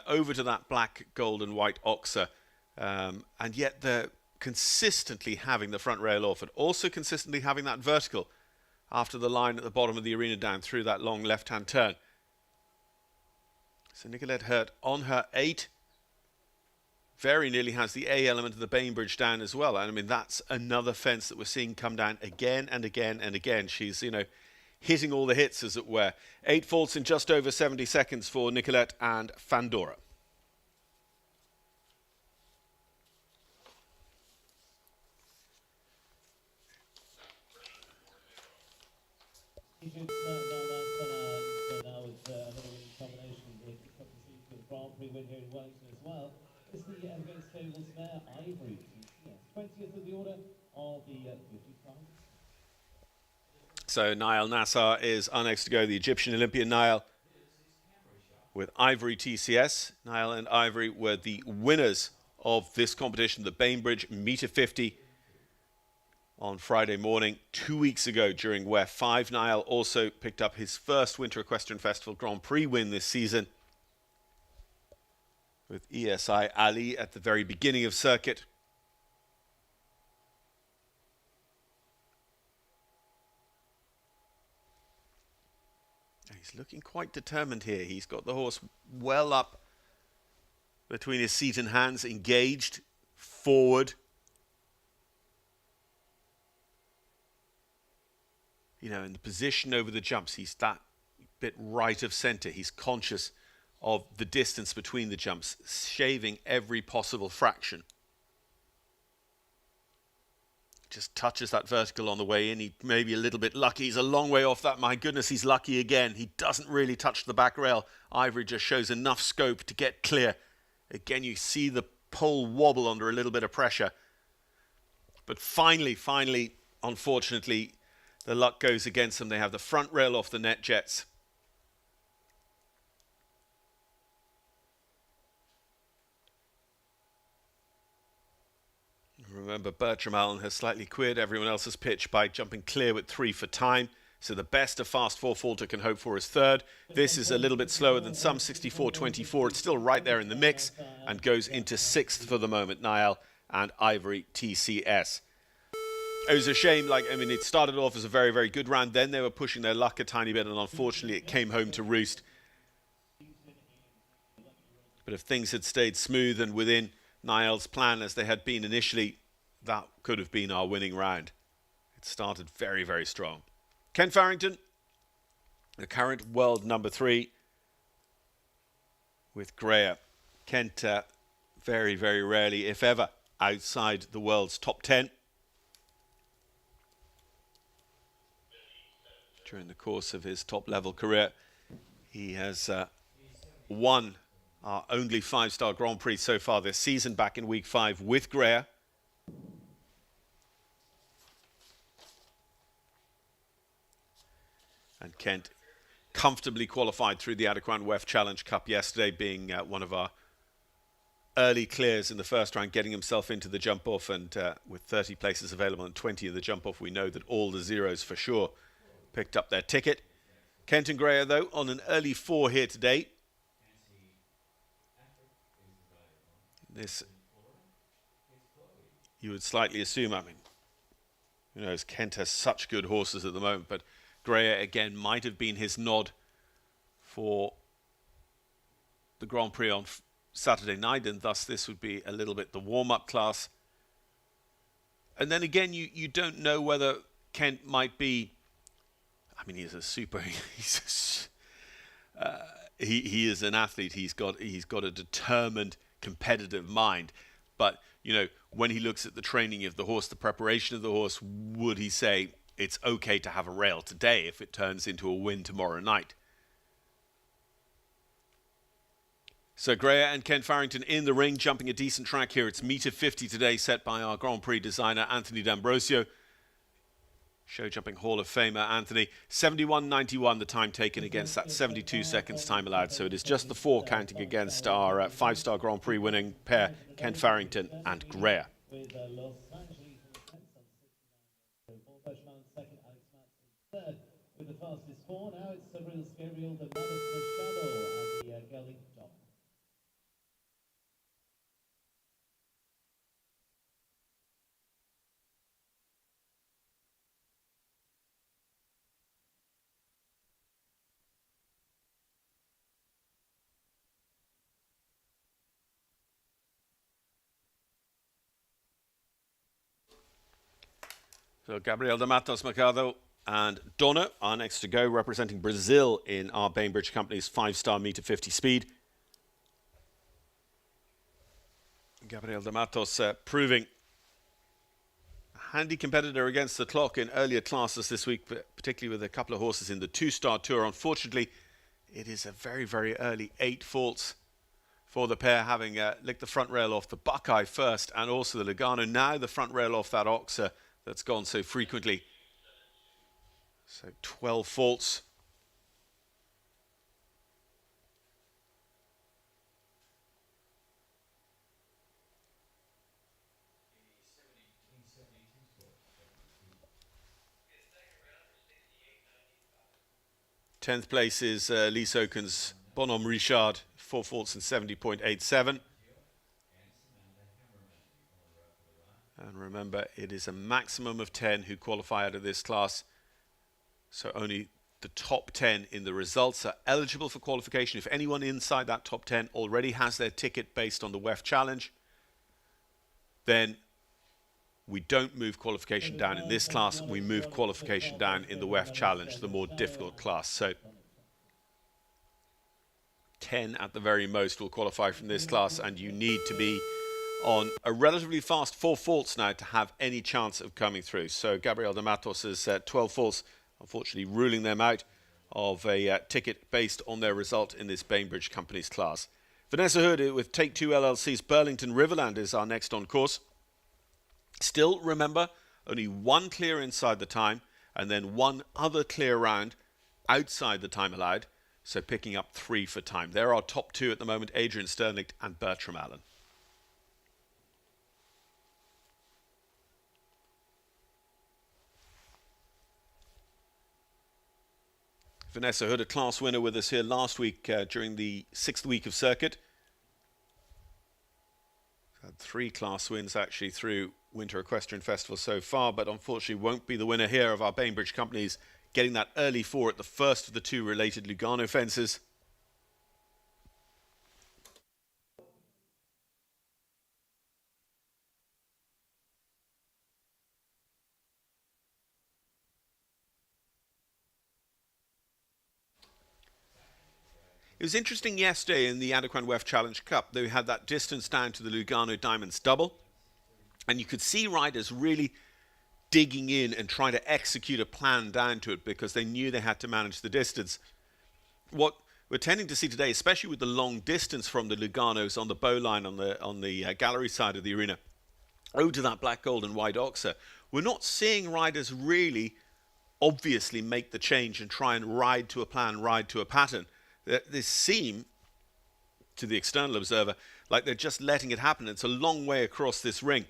over to that black, gold and white Oxer, and yet they're consistently having the front rail off and also consistently having that vertical after the line at the bottom of the arena down through that long left-hand turn. So Nicolette Hurt on her 8 very nearly has the A element of the Bainbridge down as well. And I mean, that's another fence that we're seeing come down again and again and again. She's, you know, hitting all the hits, as it were. 8 faults in just over 70 seconds for Nicolette and Fandora. Now that's now with another winning combination with the Grand Prix win here in Wellington as well. It's the against Stables mare Ivory, 20th of the order of the 55. So Niall Nassar is our next to go, the Egyptian Olympian Niall with Ivory TCS. Niall and Ivory were the winners of this competition, the Bainbridge Meter 50, on Friday morning 2 weeks ago during WEF 5. Niall also picked up his first Winter Equestrian Festival Grand Prix win this season with ESI Ali at the very beginning of circuit. He's looking quite determined here. He's got the horse well up between his seat and hands, engaged forward. You know, in the position over the jumps, he's that bit right of centre. He's conscious of the distance between the jumps, shaving every possible fraction. Just touches that vertical on the way in. He may be a little bit lucky. He's a long way off that. My goodness, he's lucky again. He doesn't really touch the back rail. Ivory just shows enough scope to get clear. Again, you see the pole wobble under a little bit of pressure. But finally, unfortunately, the luck goes against them. They have the front rail off the net jets. Remember, Bertram Allen has slightly queered everyone else's pitch by jumping clear with 3 for time. So the best a fast 4-faulter can hope for is third. This is a little bit slower than some, 64.24. It's still right there in the mix and goes into 6th for the moment, Niall and Ivory TCS. It was a shame. It started off as a very, very good round. Then they were pushing their luck a tiny bit, and unfortunately it came home to roost. But if things had stayed smooth and within Niall's plan as they had been initially, that could have been our winning round. It started very, very strong. Ken Farrington, the current world number 3 with Greer. Kent, very, very rarely, if ever, outside the world's top 10. During the course of his top-level career, he has won our only 5-star Grand Prix so far this season, back in week 5 with Greer. And Kent comfortably qualified through the Adequan WEF Challenge Cup yesterday, being one of our early clears in the first round, getting himself into the jump-off, and with 30 places available and 20 in the jump-off, we know that all the zeros for sure picked up their ticket. Kent and Greer, though, on an early 4 here today. This, you would slightly assume, who knows, Kent has such good horses at the moment, but Greer, again, might have been his nod for the Grand Prix on Saturday night, and thus this would be a little bit the warm-up class. And then again, you don't know whether Kent might be. I mean, he's a super. He is an athlete. He's got a determined, competitive mind. But you know, when he looks at the training of the horse, the preparation of the horse, would he say it's okay to have a rail today if it turns into a win tomorrow night? So Greer and Ken Farrington in the ring, jumping a decent track here. It's meter 50 today, set by our Grand Prix designer, Anthony D'Ambrosio. Show jumping Hall of Famer, Anthony. 71.91 the time taken against that 72 seconds time allowed. So it is just the 4 counting against our 5-star Grand Prix winning pair, Ken Farrington and Greer. With Los Angeles in the 10th on 69. Second, Alex Matson third with the fastest 4. Now it's Sabrina Gabriel, the Madison Shadow, and the Gelding Top. So Gabriel de Matos Mercado and Donna are next to go, representing Brazil in our Bainbridge Company's 5-star meter 50 speed. Gabriel de Matos proving a handy competitor against the clock in earlier classes this week, particularly with a couple of horses in the 2-star tour. Unfortunately, it is a very, very early 8 faults for the pair, having licked the front rail off the Buckeye first and also the Lugano. Now the front rail off that Oxer that's gone so frequently. So 12 faults. Tenth place is Lee Soken's Bonhomme Richard, 4 faults and 70.87. And remember, it is a maximum of 10 who qualify out of this class. So only the top 10 in the results are eligible for qualification. If anyone inside that top 10 already has their ticket based on the WEF Challenge, then we don't move qualification down in this class. We move qualification down in the WEF Challenge, the more difficult class. So 10 at the very most will qualify from this class, and you need to be on a relatively fast 4 faults now to have any chance of coming through. So Gabriel de Matos is 12 faults, unfortunately ruling them out of a ticket based on their result in this Bainbridge Company's class. Vanessa Hood with Take 2 LLC's Burlington Riverland is our next on course. Still, remember, only 1 clear inside the time and then 1 other clear round outside the time allowed. So picking up 3 for time. There are top 2 at the moment, Adrian Sternlicht and Bertram Allen. Vanessa Hood, a class winner with us here last week during the 6th week of circuit. Had 3 class wins actually through Winter Equestrian Festival so far, but unfortunately won't be the winner here of our Bainbridge Companies, getting that early 4 at the first of the 2 related Lugano fences. It was interesting yesterday in the Adequan WEF Challenge Cup. They had that distance down to the Lugano Diamonds double. And you could see riders really digging in and trying to execute a plan down to it because they knew they had to manage the distance. What we're tending to see today, especially with the long distance from the Luganos on the bow line on the gallery side of the arena, over to that black, gold and white Oxer, we're not seeing riders really obviously make the change and try and ride to a plan, ride to a pattern. They seem, to the external observer, like they're just letting it happen. It's a long way across this ring.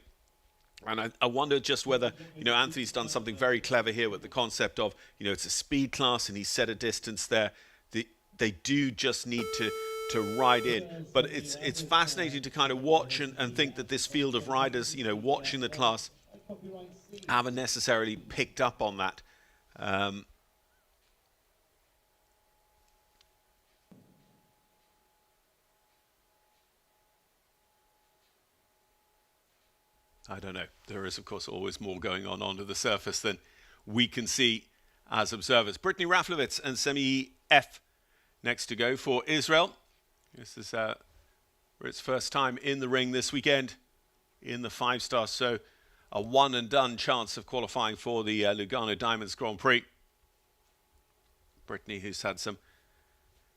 And I wonder just whether, Anthony's done something very clever here with the concept of, it's a speed class and he's set a distance there. They do just need to ride in. But it's fascinating to kind of watch and think that this field of riders, watching the class, haven't necessarily picked up on that. I don't know. There is, of course, always more going on under the surface than we can see as observers. Brittany Raflovitz and Semi F next to go for Israel. This is its first time in the ring this weekend in the 5-star, so a one-and-done chance of qualifying for the Lugano Diamonds Grand Prix. Brittany, who's had some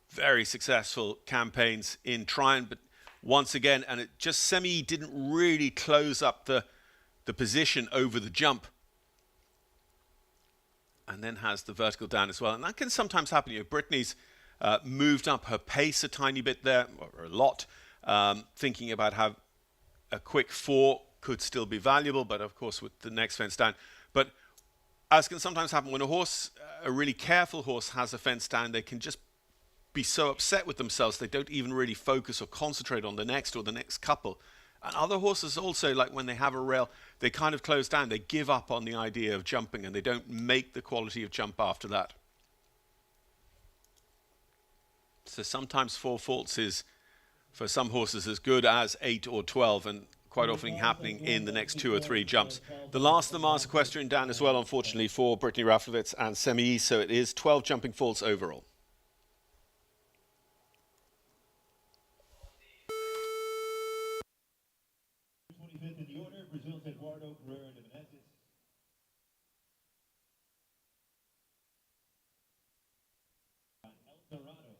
very successful campaigns in trying, but once again, and it just Semi didn't really close up the position over the jump, and then has the vertical down as well. And that can sometimes happen. You know, Brittany's moved up her pace a tiny bit there, or a lot, thinking about how a quick 4 could still be valuable, but of course with the next fence down. But as can sometimes happen when a horse, a really careful horse, has a fence down, they can just be so upset with themselves they don't even really focus or concentrate on the next or the next couple. And other horses also, like when they have a rail, they kind of close down, they give up on the idea of jumping, and they don't make the quality of jump after that. So sometimes 4 faults is, for some horses, as good as 8 or 12, and quite often happening in the next 2 or 3 jumps. The last of the Mars Equestrian down as well, unfortunately, for Brittany Raflovitz and Semi, so it is 12 jumping faults overall. In the order, Brazil's Eduardo Pereira de Menezes. El Dorado,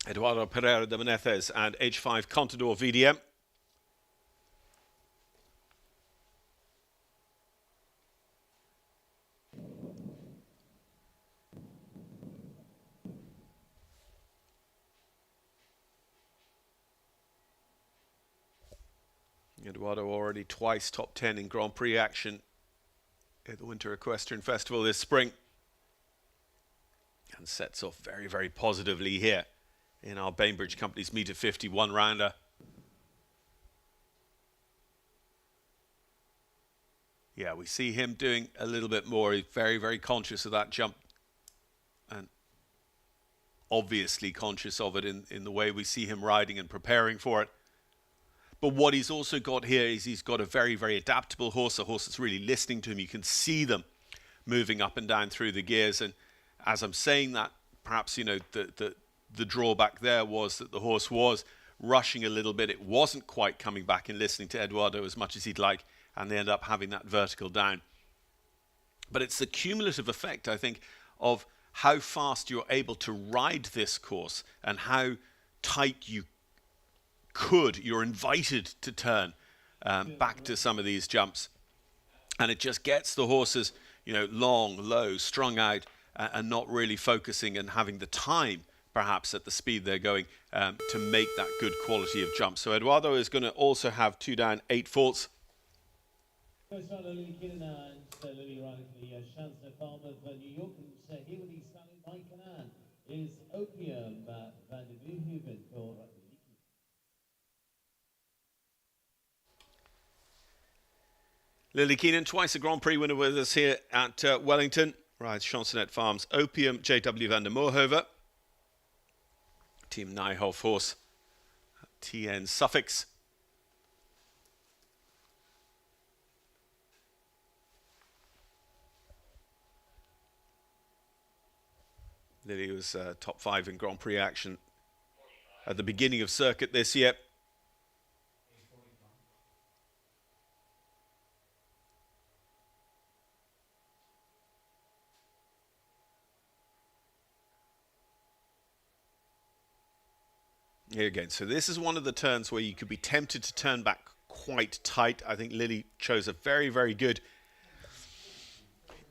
Eduardo Pereira de Menezes and H5 Contador VDM. Eduardo already twice top 10 in Grand Prix action at the Winter Equestrian Festival this spring, and sets off very, very positively here in our Bainbridge Company's meter 51 rounder. Yeah, we see him doing a little bit more. He's very, very conscious of that jump, and obviously conscious of it in the way we see him riding and preparing for it. But what he's also got here is he's got a very, very adaptable horse, a horse that's really listening to him. You can see them moving up and down through the gears. And as I'm saying that, perhaps, you know, the drawback there was that the horse was rushing a little bit. It wasn't quite coming back and listening to Eduardo as much as he'd like, and they end up having that vertical down. But it's the cumulative effect, I think, of how fast you're able to ride this course and how tight you're invited to turn back to some of these jumps, and it just gets the horses, you know, long, low, strung out, and not really focusing and having the time, perhaps, at the speed they're going to make that good quality of jump. So Eduardo is going to also have 2 down, 8 faults. First round, Lily Kinnan and Lily riding for the Chancellor Farm of New York, and here with the stallion by Canaan is Opium van de Vuuhoven for Lily Keenan, twice a Grand Prix winner with us here at Wellington, rides Chansonet Farms Opium, J.W. van der Moorhoven, Team Nijhoff horse, TN Suffix. Lily was top 5 in Grand Prix action at the beginning of circuit this year. Here again, so this is one of the turns where you could be tempted to turn back quite tight. I think Lily chose a very, very good,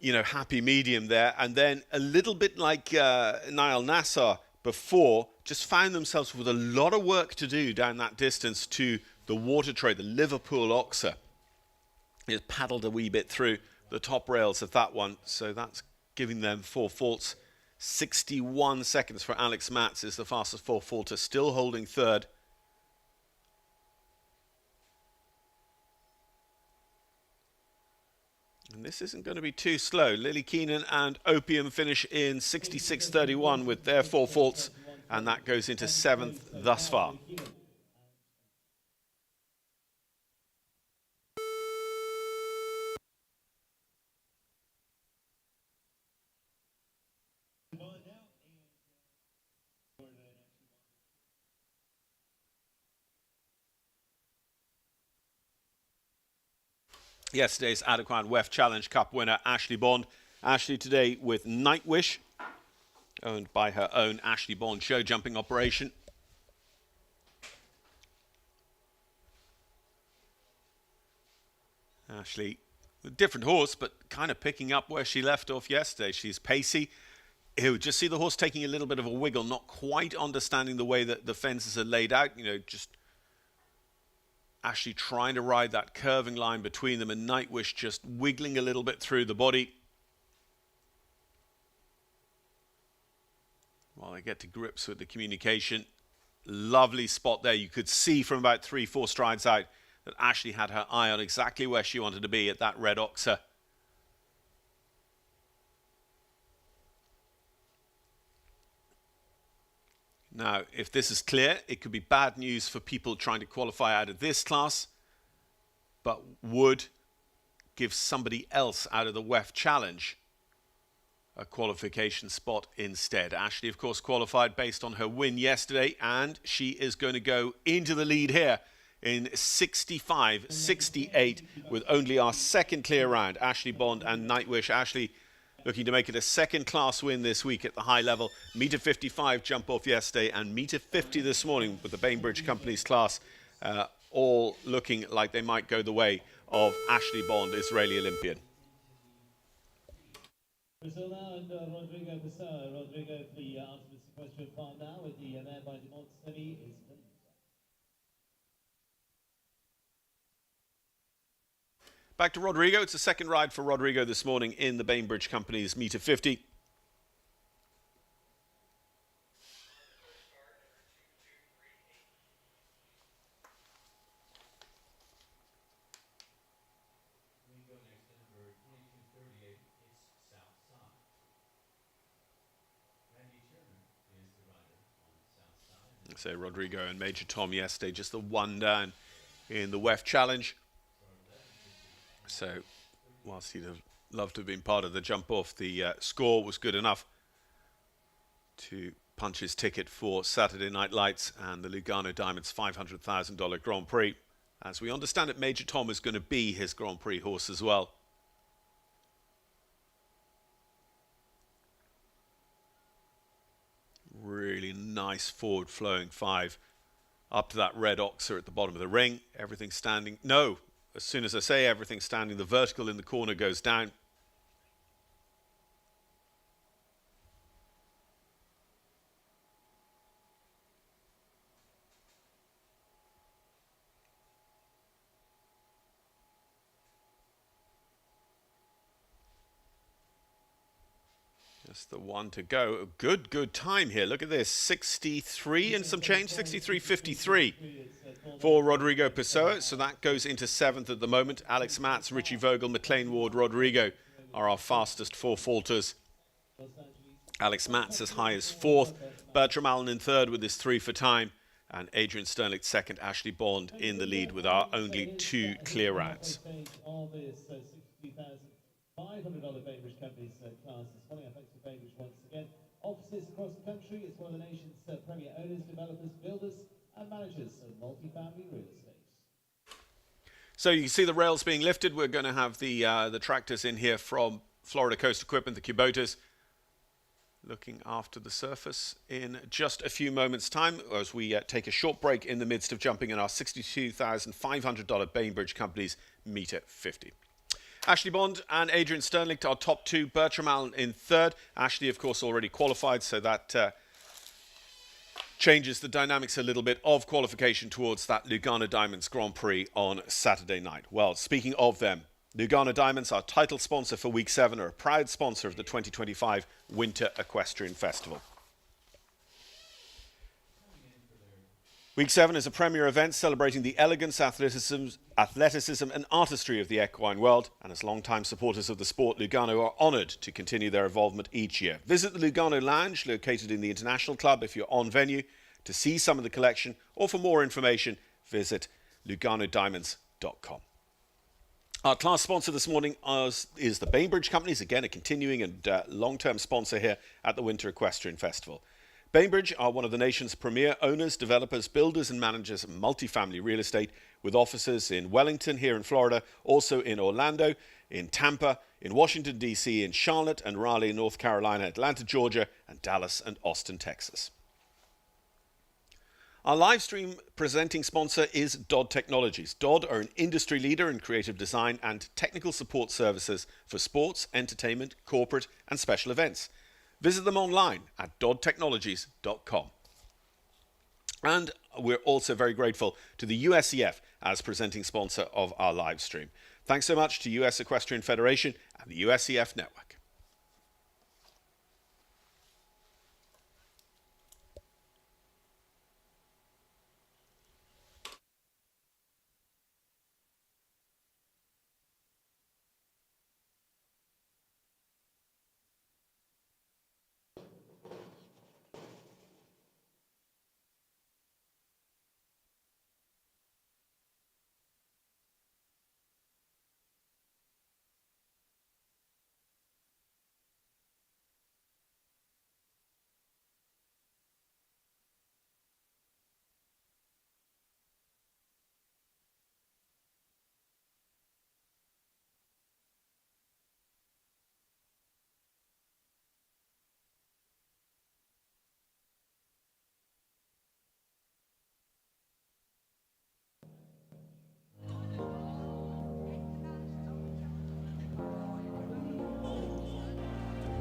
you know, happy medium there. And then a little bit like Niall Nassar before, just found themselves with a lot of work to do down that distance to the water tray, the Liverpool Oxer. It paddled a wee bit through the top rails of that one, so that's giving them 4 faults. 61 seconds for Alex Matz is the fastest 4-faulter, still holding third. And this isn't going to be too slow. Lily Keenan and Opium finish in 66.31 with their 4 faults and that goes into 7th thus far. Yesterday's Adequan WEF Challenge Cup winner, Ashley Bond. Ashley today with Nightwish, owned by her own Ashley Bond show jumping operation. Ashley, a different horse, but kind of picking up where she left off yesterday. She's pacey. You just see the horse taking a little bit of a wiggle, not quite understanding the way that the fences are laid out, just Ashley trying to ride that curving line between them, and Nightwish just wiggling a little bit through the body. While they get to grips with the communication. Lovely spot there. You could see from about 3-4 strides out that Ashley had her eye on exactly where she wanted to be at that red oxer. Now, if this is clear, it could be bad news for people trying to qualify out of this class, but would give somebody else out of the WEF Challenge a qualification spot instead. Ashley, of course, qualified based on her win yesterday, and she is going to go into the lead here in 65-68 with only our second clear round. Ashley Bond and Nightwish. Ashley looking to make it a second-class win this week at the high level. Meter 55 jump off yesterday and meter 50 this morning with the Bainbridge Company's class, all looking like they might go the way of Ashley Bond, Israeli Olympian. Brazil now and Rodrigo Pessoa. Rodrigo for the ultimate sequestration farm now with the man by Demont Semi is back to Rodrigo. It's a second ride for Rodrigo this morning in the Bainbridge Company's meter 50. So Rodrigo and Major Tom yesterday, just the one down in the WEF Challenge. So whilst he'd have loved to have been part of the jump off, the score was good enough to punch his ticket for Saturday Night Lights and the Lugano Diamonds $500,000 Grand Prix. As we understand it, Major Tom is going to be his Grand Prix horse as well. Really nice forward flowing 5 up to that red oxer at the bottom of the ring. Everything standing. No, as soon as I say everything standing, the vertical in the corner goes down. Just the one to go. A good time here. Look at this. 63 and some change. 63.53 for Rodrigo Pessoa. So that goes into 7th at the moment. Alex Matz, Richie Vogel, McLean Ward, Rodrigo are our fastest 4 falters. Alex Matz as high as 4th. Bertram Allen in 3rd with his 3 for time. And Adrian Sternlich 2nd. Ashley Bond in the lead with our only 2 clear rounds. $500 Bainbridge Company's class is falling up to Bainbridge once again. Offices across the country, it's one of the nation's premier owners, developers, builders and managers of multifamily real estate. So you can see the rails being lifted. We're going to have the tractors in here from Florida Coast Equipment, the Kubotas, looking after the surface in just a few moments' time as we take a short break in the midst of jumping in our $62,500 Bainbridge Company's meter 50. Ashley Bond and Adrian Sternlich are top 2. Bertram Allen in 3rd. Ashley, of course, already qualified, so that changes the dynamics a little bit of qualification towards that Lugano Diamonds Grand Prix on Saturday night. Well, speaking of them, Lugano Diamonds, our title sponsor for Week 7, are a proud sponsor of the 2025 Winter Equestrian Festival. Week 7 is a premier event celebrating the elegance, athleticism and artistry of the equine world, and as long-time supporters of the sport, Lugano are honoured to continue their involvement each year. Visit the Lugano Lounge, located in the International Club, if you're on venue, to see some of the collection, or for more information, visit luganodiamonds.com. Our class sponsor this morning is the Bainbridge Companies, again a continuing and long-term sponsor here at the Winter Equestrian Festival. Bainbridge are one of the nation's premier owners, developers, builders and managers of multifamily real estate, with offices in Wellington here in Florida, also in Orlando, in Tampa, in Washington, D.C., in Charlotte and Raleigh, North Carolina, Atlanta, Georgia, and Dallas and Austin, Texas. Our live stream presenting sponsor is Dodd Technologies. Dodd are an industry leader in creative design and technical support services for sports, entertainment, corporate and special events. Visit them online at doddtechnologies.com. And we're also very grateful to the USEF as presenting sponsor of our live stream. Thanks so much to US Equestrian Federation and the USEF Network.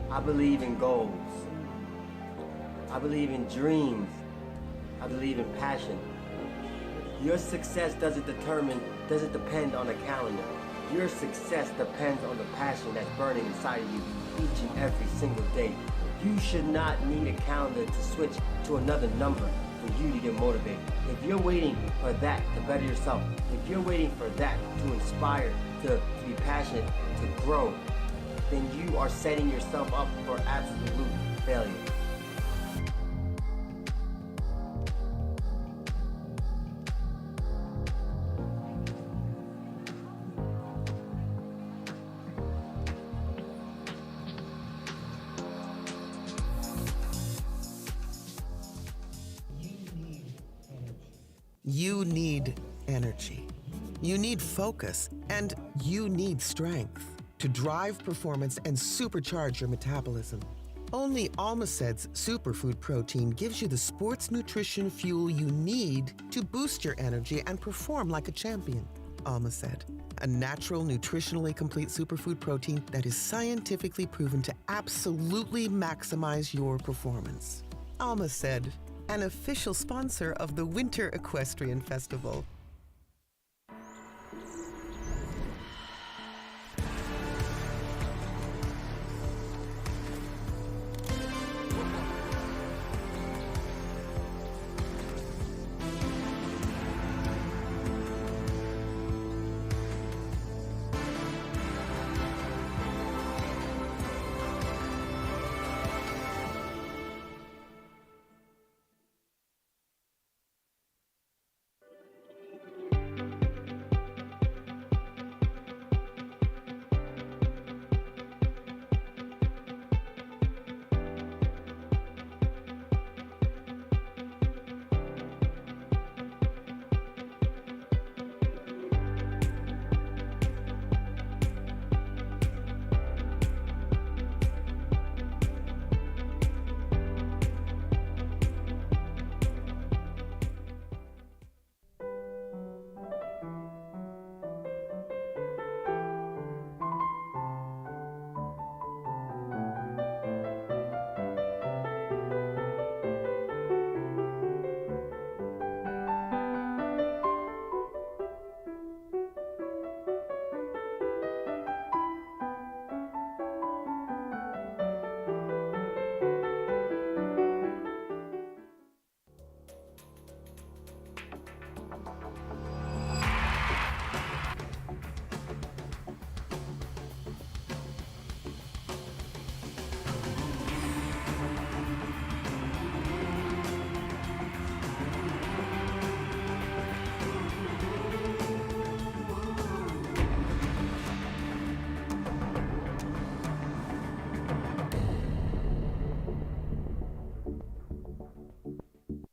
I believe in goals. I believe in dreams. I believe in passion. Your success doesn't depend on a calendar. Your success depends on the passion that's burning inside of you each and every single day. You should not need a calendar to switch to another number for you to get motivated. If you're waiting for that to better yourself, if you're waiting for that to inspire, to be passionate, to grow, then you are setting yourself up for absolute failure. You need energy. You need focus, and you need strength to drive performance and supercharge your metabolism. Only Almaced's superfood protein gives you the sports nutrition fuel you need to boost your energy and perform like a champion. Almaced, a natural, nutritionally complete superfood protein that is scientifically proven to absolutely maximize your performance. Almaced, an official sponsor of the Winter Equestrian Festival.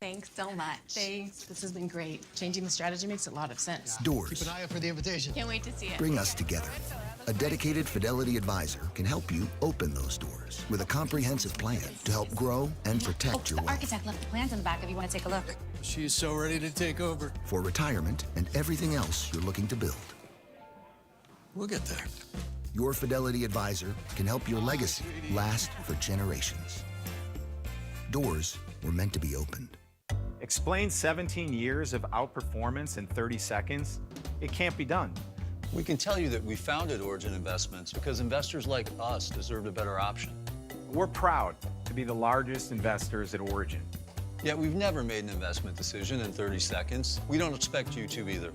Thanks so much. Thanks. This has been great. Changing the strategy makes a lot of sense. Doors. Keep an eye out for the invitation. Can't wait to see it. Bring us together. A dedicated Fidelity advisor can help you open those doors with a comprehensive plan to help grow and protect your The wealth. architect left the plans in the back if you want to take a look. She's so ready to take over. For retirement and everything else you're looking to build. We'll get there. Your Fidelity advisor can help your legacy last for generations. Doors were meant to be opened. Explain 17 years of outperformance in 30 seconds? It can't be done. We can tell you that we founded Origin Investments because investors like us deserved a better option. We're proud to be the largest investors at Origin. Yet we've never made an investment decision in 30 seconds. We don't expect you to either.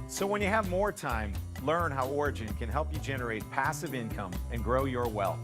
So when you have more time, learn how Origin can help you generate passive income and grow your wealth.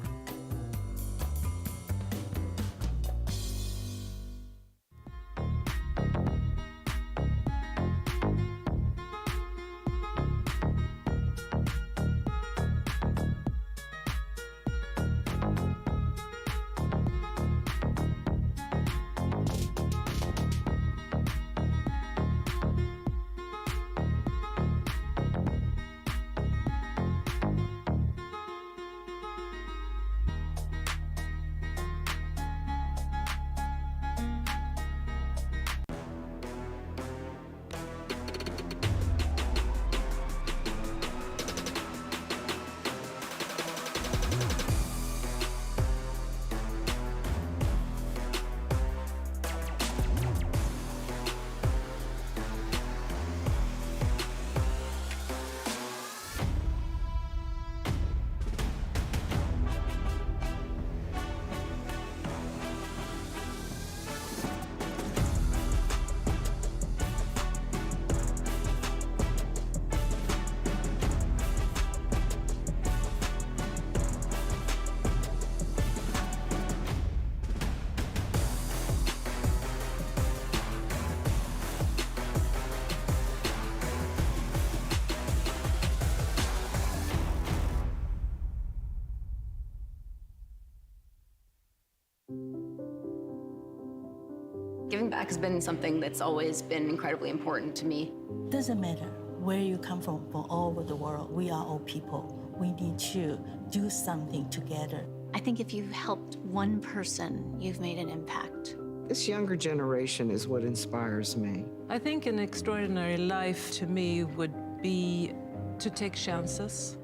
Giving back has been something that's always been incredibly important to me. Doesn't matter where you come from all over the world, we are all people. We need to do something together. I think if you've helped one person, you've made an impact. This younger generation is what inspires me. I think an extraordinary life to me would be to take chances,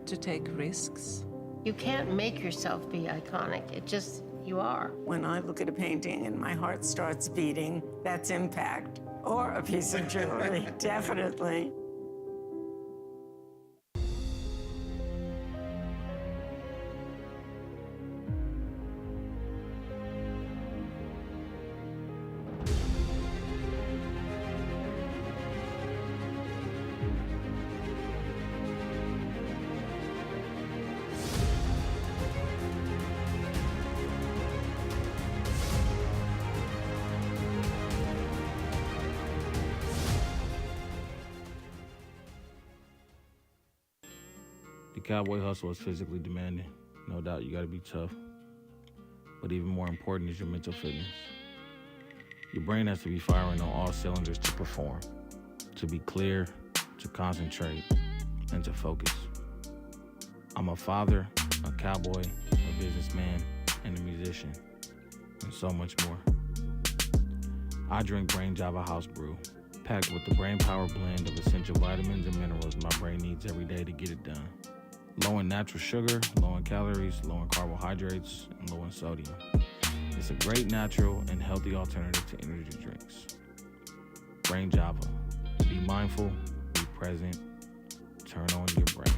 to take risks. You can't make yourself be iconic. It just, you are. When I look at a painting and my heart starts beating, that's impact. Or a piece of jewelry, definitely. The cowboy hustle is physically demanding. No doubt you gotta be tough. But even more important is your mental fitness. Your brain has to be firing on all cylinders to perform, to be clear, to concentrate, and to focus. I'm a father, a cowboy, a businessman, and a musician, and so much more. I drink Brain Java House Brew, packed with the brain power blend of essential vitamins and minerals my brain needs every day to get it done. Low in natural sugar, low in calories, low in carbohydrates, and low in sodium. It's a great natural and healthy alternative to energy drinks. Brain Java. Be mindful, be present, turn on your brain.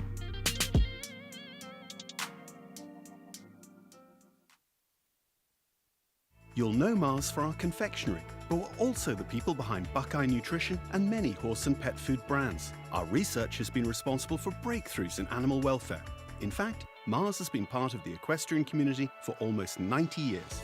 You'll know Mars for our confectionery, but we're also the people behind Buckeye Nutrition and many horse and pet food brands. Our research has been responsible for breakthroughs in animal welfare. In fact, Mars has been part of the equestrian community for almost 90 years.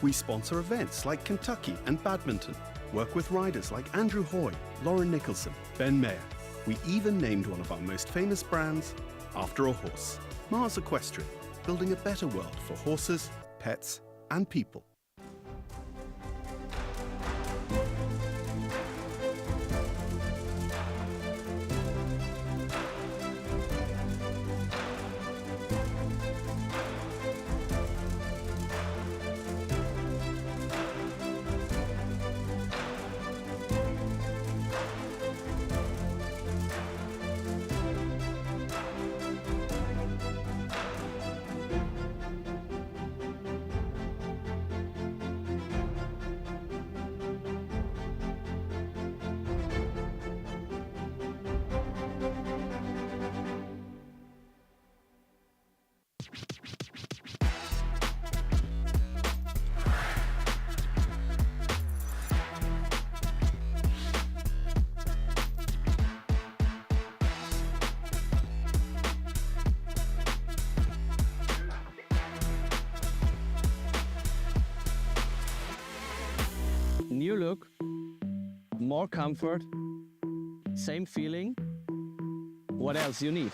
We sponsor events like Kentucky and badminton, work with riders like Andrew Hoy, Lauren Nicholson, Ben Mayer. We even named one of our most famous brands after a horse. Mars Equestrian, building a better world for horses, pets, and people. new look, more comfort, same feeling. What else you need?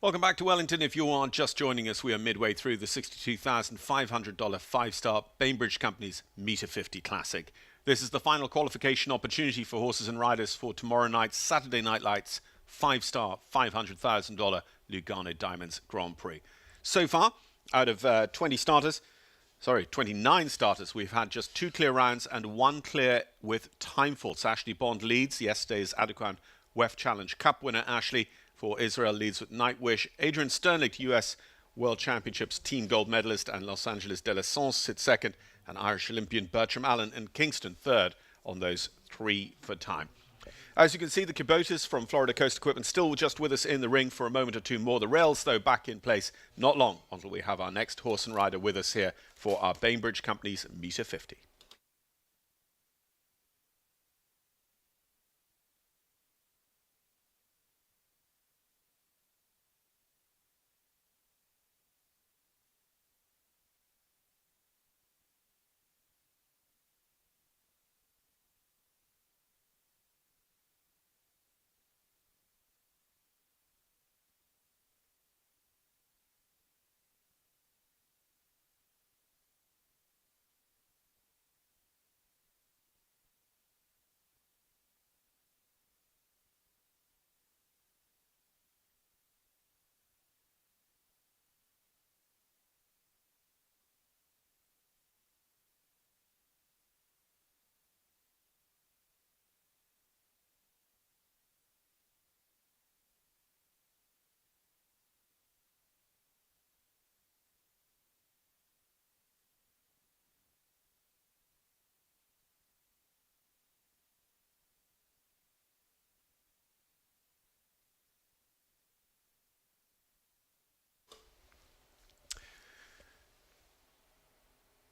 Welcome back to Wellington. If you are just joining us, we are midway through the $62,500 five-star Bainbridge Company's Meter 50 Classic. This is the final qualification opportunity for horses and riders for tomorrow night's Saturday Night Lights five-star $500,000 Lugano Diamonds Grand Prix. So far, out of 29 starters, we've had just 2 clear rounds and 1 clear with time faults. Ashley Bond leads. Yesterday's Adequan WEF Challenge Cup winner Ashley for Israel leads with Nightwish. Adrian Sternlich, US World Championships team gold medalist, and Los Angeles de la Sens sits second, and Irish Olympian Bertram Allen and Kingston third on those 3 for time. As you can see, the Kubotas from Florida Coast Equipment still just with us in the ring for a moment or two more. The rails, though, back in place not long until we have our next horse and rider with us here for our Bainbridge Company's Meter 50.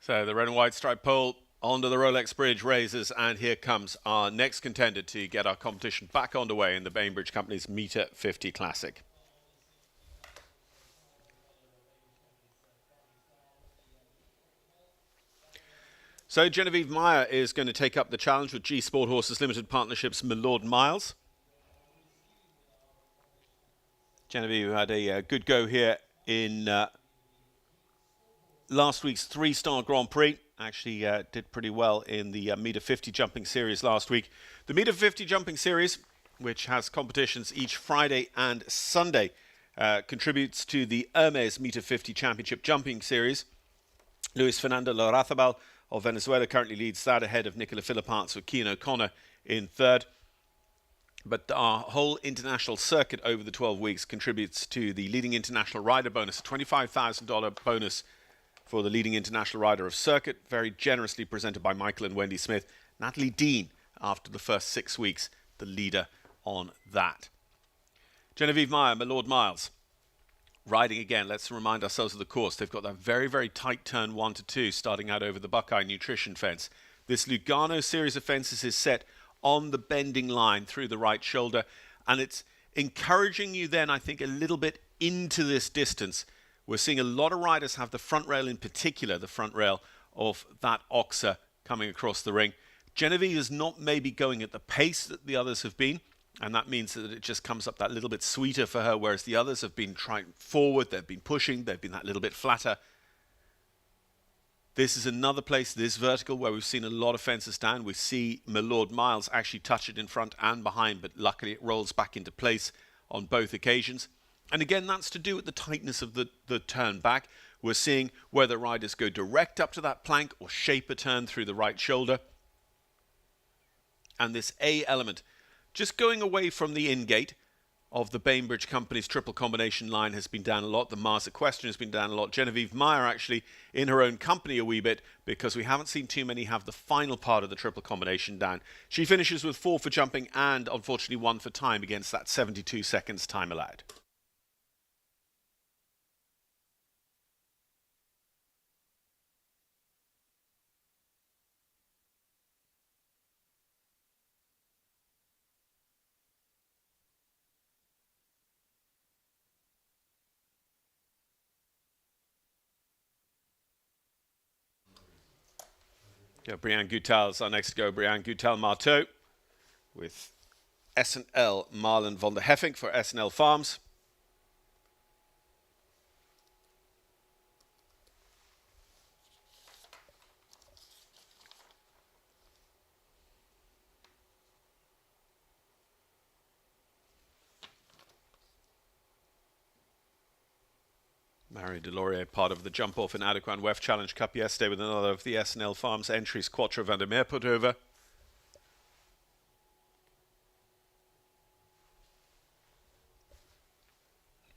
So the red and white striped pole onto the Rolex Bridge raises, and here comes our next contender to get our competition back underway in the Bainbridge Company's Meter 50 Classic. So Genevieve Meyer is going to take up the challenge with G Sport Horses Limited Partnership's Milord Miles. Genevieve had a good go here in last week's 3-star Grand Prix. Actually did pretty well in the Meter 50 Jumping Series last week. The Meter 50 Jumping Series, which has competitions each Friday and Sunday, contributes to the Hermes Meter 50 Championship Jumping Series. Luis Fernando Larrazabal of Venezuela currently leads that ahead of Nicola Philippants with Keane O'Connor in third. But our whole international circuit over the 12 weeks contributes to the leading international rider bonus, a $25,000 bonus for the leading international rider of circuit, very generously presented by Michael and Wendy Smith. Natalie Dean, after the first 6 weeks, the leader on that. Genevieve Meyer, my Lord Miles, riding again. Let's remind ourselves of the course. They've got that very, very tight turn 1 to 2, starting out over the Buckeye Nutrition fence. This Lugano series of fences is set on the bending line through the right shoulder, and it's encouraging you then, I think, a little bit into this distance. We're seeing a lot of riders have the front rail, in particular the front rail of that Oxer coming across the ring. Genevieve is not maybe going at the pace that the others have been, and that means that it just comes up that little bit sweeter for her, whereas the others have been trying forward, they've been pushing, they've been that little bit flatter. This is another place, this vertical, where we've seen a lot of fences down. We see my Lord Miles actually touch it in front and behind, but luckily it rolls back into place on both occasions. And again, that's to do with the tightness of the turn back. We're seeing whether riders go direct up to that plank or shape a turn through the right shoulder. And this A element, just going away from the in-gate of the Bainbridge Company's triple combination line, has been down a lot. The Mars Equestrian has been down a lot. Genevieve Meyer actually in her own company a wee bit, because we haven't seen too many have the final part of the triple combination down. She finishes with 4 for jumping and unfortunately 1 for time against that 72 seconds time allowed. Yeah, Brianne Goutal's our next to go. Brianne Goutal Marteau with S&L Marlon von der Heffink for S&L Farms. Mario Delorier, part of the jump-off in Adequan WEF Challenge Cup yesterday with another of the S&L Farms entries, Quattro van der Meer put over.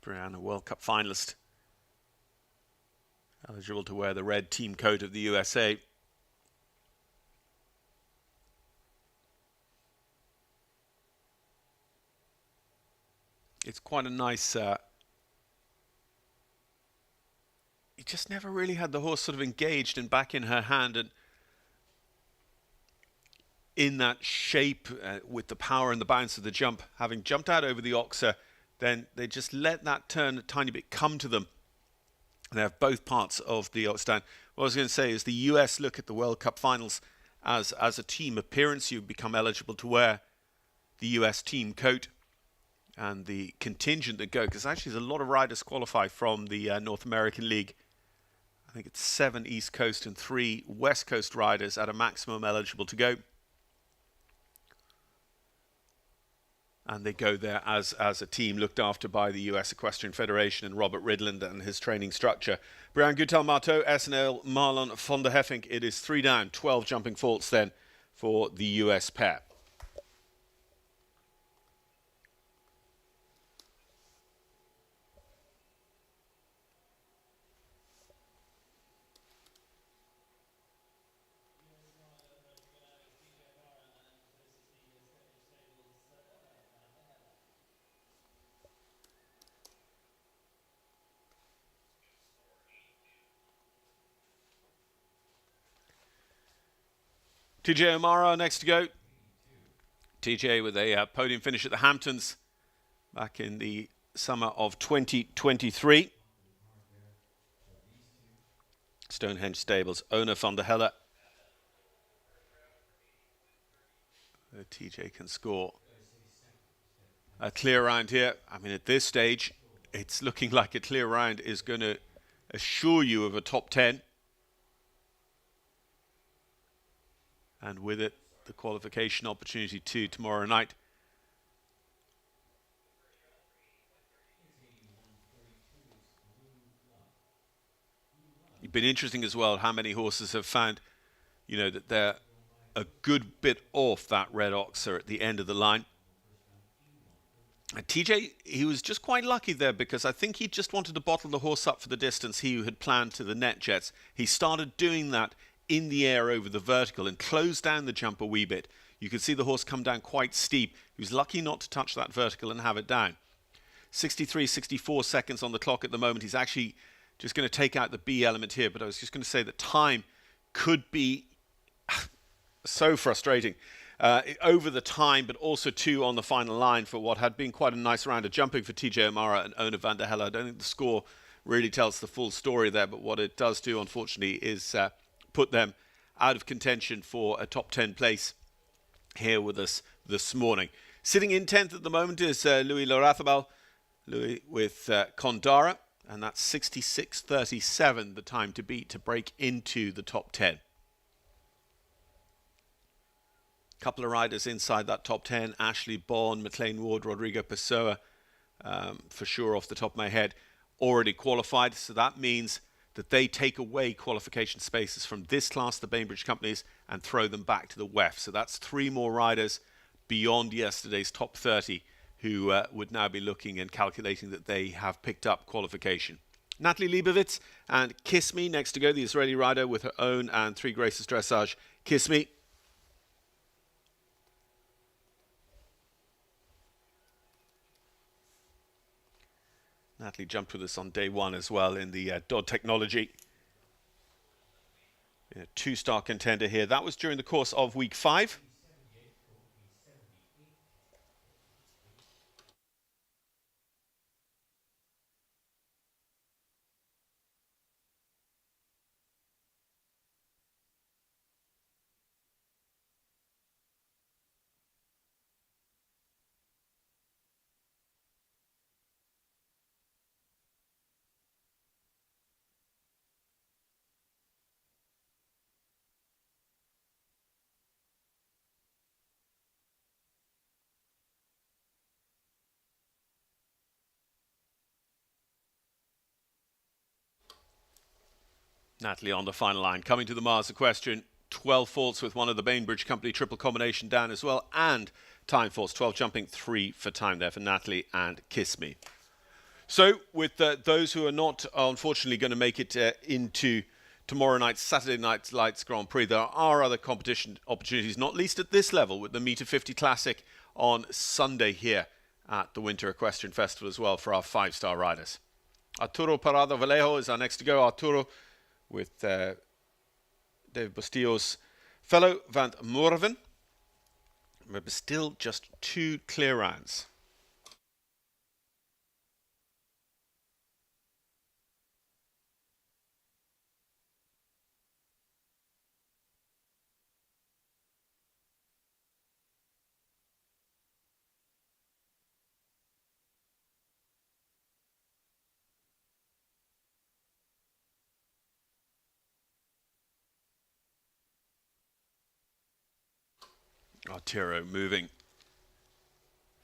Brianne, a World Cup finalist, eligible to wear the red team coat of the USA. It's quite a nice... He just never really had the horse sort of engaged and back in her hand and in that shape with the power and the bounce of the jump. Having jumped out over the Oxer, then they just let that turn a tiny bit come to them. They have both parts of the stand. What I was going to say is the US look at the World Cup finals as a team appearance. You become eligible to wear the US team coat. And the contingent that go, because actually there's a lot of riders qualify from the North American League. I think it's 7 East Coast and 3 West Coast riders at a maximum eligible to go. And they go there as a team looked after by the US Equestrian Federation and Robert Ridland and his training structure. Brianne Goutal Marteau, S&L Marlon von der Heffink. It is 3 down, 12 jumping faults then for the US pair. TJ O'Mara next to go. TJ with a podium finish at the Hamptons back in the summer of 2023. Stonehenge Stables owner van der Helle. TJ can score a clear round here. I mean, at this stage, it's looking like a clear round is going to assure you of a top 10. And with it, the qualification opportunity too tomorrow night. It's been interesting as well how many horses have found, you know, that they're a good bit off that red Oxer at the end of the line. TJ, he was just quite lucky there because I think he just wanted to bottle the horse up for the distance he had planned to the net jets. He started doing that in the air over the vertical and closed down the jump a wee bit. You could see the horse come down quite steep. He was lucky not to touch that vertical and have it down. 63, 64 seconds on the clock at the moment. He's actually just going to take out the B element here, but I was just going to say that time could be so frustrating. Over the time, but also too on the final line for what had been quite a nice round of jumping for TJ O'Mara and Ona van der Helle. I don't think the score really tells the full story there, but what it does do, unfortunately, is put them out of contention for a top 10 place here with us this morning. Sitting in 10th at the moment is Louis Lorathabal, Louis with Condara, and that's 66.37, the time to beat to break into the top 10. Couple of riders inside that top 10, Ashley Bourne, McLean Ward, Rodrigo Pessoa, for sure off the top of my head, already qualified. So that means that they take away qualification spaces from this class, the Bainbridge companies, and throw them back to the WEF. So that's 3 more riders beyond yesterday's top 30 who would now be looking and calculating that they have picked up qualification. Natalie Leibovitz and Kiss Me next to go, the Israeli rider with her own and 3 Graces dressage. Kiss Me. Natalie jumped with us on day 1 as well in the Dodd Technology. 2-star contender here. That was during the course of week 5. Natalie on the final line. Coming to the Mars question, 12 faults with one of the Bainbridge company, triple combination down as well, and time faults, 12 jumping, 3 for time there for Natalie and Kiss Me. So with those who are not unfortunately going to make it into tomorrow night's, Saturday night's Lights Grand Prix, there are other competition opportunities, not least at this level with the Meter 50 Classic on Sunday here at the Winter Equestrian Festival as well for our 5-star riders. Arturo Parado Vallejo is our next to go. Arturo with Dave Bustillo's fellow Van Moerven. Remember, still just 2 clear rounds. Arturo moving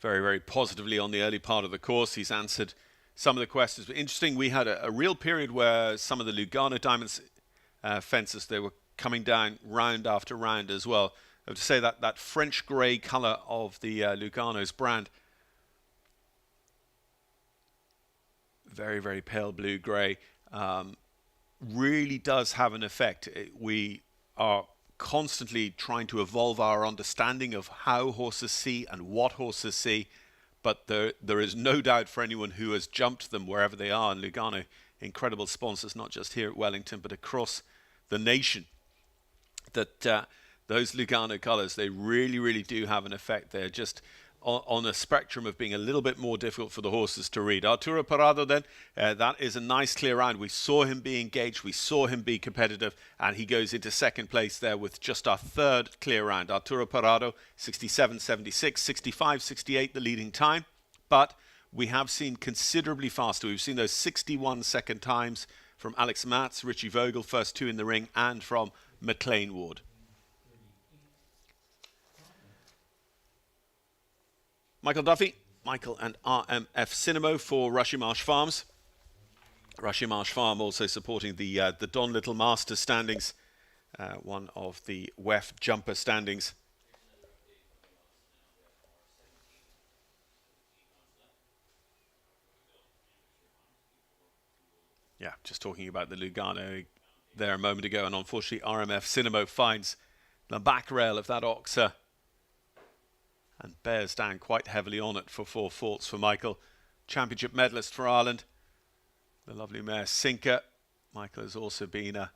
very, very positively on the early part of the course. He's answered some of the questions. But interesting, we had a real period where some of the Lugano Diamonds fences, they were coming down round after round as well. I have to say that French grey colour of the Lugano's brand, very, very pale blue grey, really does have an effect. We are constantly trying to evolve our understanding of how horses see and what horses see, but there is no doubt for anyone who has jumped them wherever they are in Lugano, incredible sponsors not just here at Wellington but across the nation, that those Lugano colours, they really, really do have an effect. They're just on a spectrum of being a little bit more difficult for the horses to read. Arturo Parado then, that is a nice clear round. We saw him be engaged, we saw him be competitive, and he goes into second place there with just our 3rd clear round. Arturo Parado, 67.76, 65.68 the leading time, but we have seen considerably faster. We've seen those 61 second times from Alex Matz, Richie Vogel, first 2 in the ring, and from McLean Ward. Michael Duffy, Michael and RMF Cinemo for Rushy Marsh Farms. Rushy Marsh Farm also supporting the Don Little Masters standings, one of the WEF jumper standings. Yeah, just talking about the Lugano there a moment ago, and unfortunately RMF Cinemo finds the back rail of that Oxer and bears down quite heavily on it for 4 faults for Michael. Championship medalist for Ireland, the lovely mare Sinker. Michael has also been a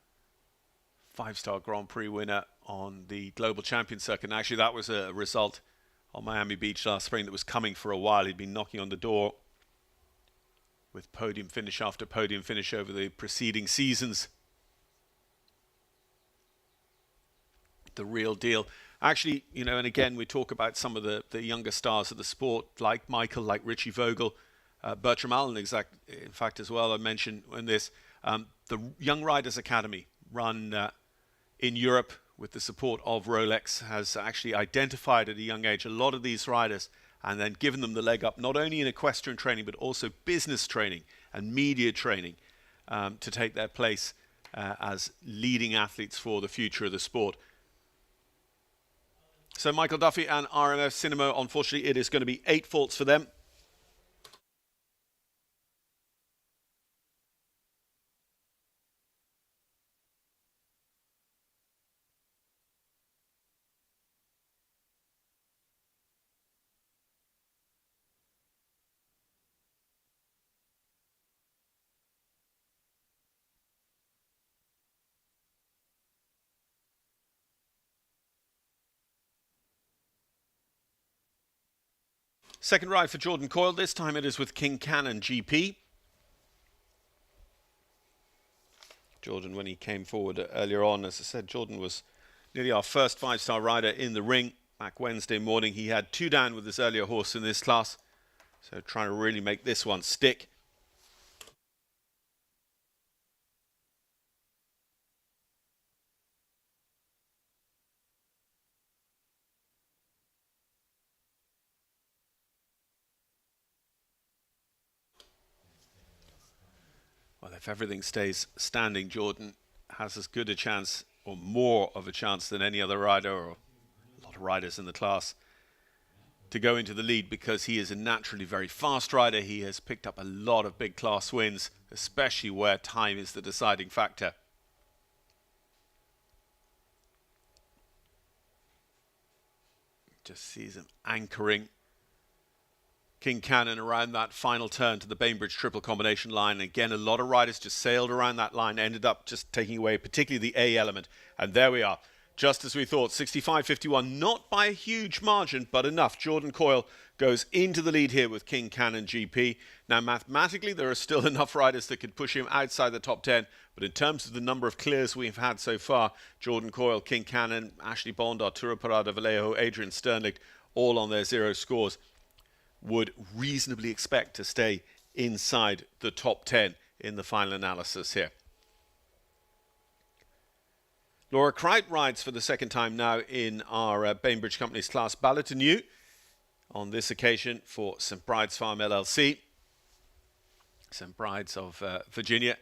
5-star Grand Prix winner on the Global Champion Circuit. And actually, that was a result on Miami Beach last spring that was coming for a while. He'd been knocking on the door with podium finish after podium finish over the preceding seasons. The real deal. Actually, you know, and again, we talk about some of the younger stars of the sport, like Michael, like Richie Vogel, Bertram Allen, in fact, as well. I mentioned in this, the Young Riders Academy, run in Europe with the support of Rolex, has actually identified at a young age a lot of these riders and then given them the leg up, not only in equestrian training, but also business training and media training to take their place as leading athletes for the future of the sport. So Michael Duffy and RMF Cinemo, unfortunately, it is going to be 8 faults for them. Second ride for Jordan Coyle. This time it is with King Cannon GP. Jordan, when he came forward earlier on, as I said, Jordan was nearly our first 5-star rider in the ring. Back Wednesday morning, he had 2 down with his earlier horse in this class. So trying to really make this one stick. Well, if everything stays standing, Jordan has as good a chance, or more of a chance, than any other rider, or a lot of riders in the class, to go into the lead, because he is a naturally very fast rider. He has picked up a lot of big class wins, especially where time is the deciding factor. Just sees him anchoring King Cannon around that final turn to the Bainbridge triple combination line. Again, a lot of riders just sailed around that line, ended up just taking away particularly the A element. And there we are, just as we thought, 65-51, not by a huge margin, but enough. Jordan Coyle goes into the lead here with King Cannon GP. Now, mathematically, there are still enough riders that could push him outside the top 10, but in terms of the number of clears we've had so far, Jordan Coyle, King Cannon, Ashley Bond, Arturo Parada Vallejo, Adrian Sternlicht, all on their 0 scores, would reasonably expect to stay inside the top 10 in the final analysis here. Laura Cricht rides for the second time now in our Bainbridge Company's class Balatonue, on this occasion for St. Bride's Farm LLC. St. Bride's of Virginia.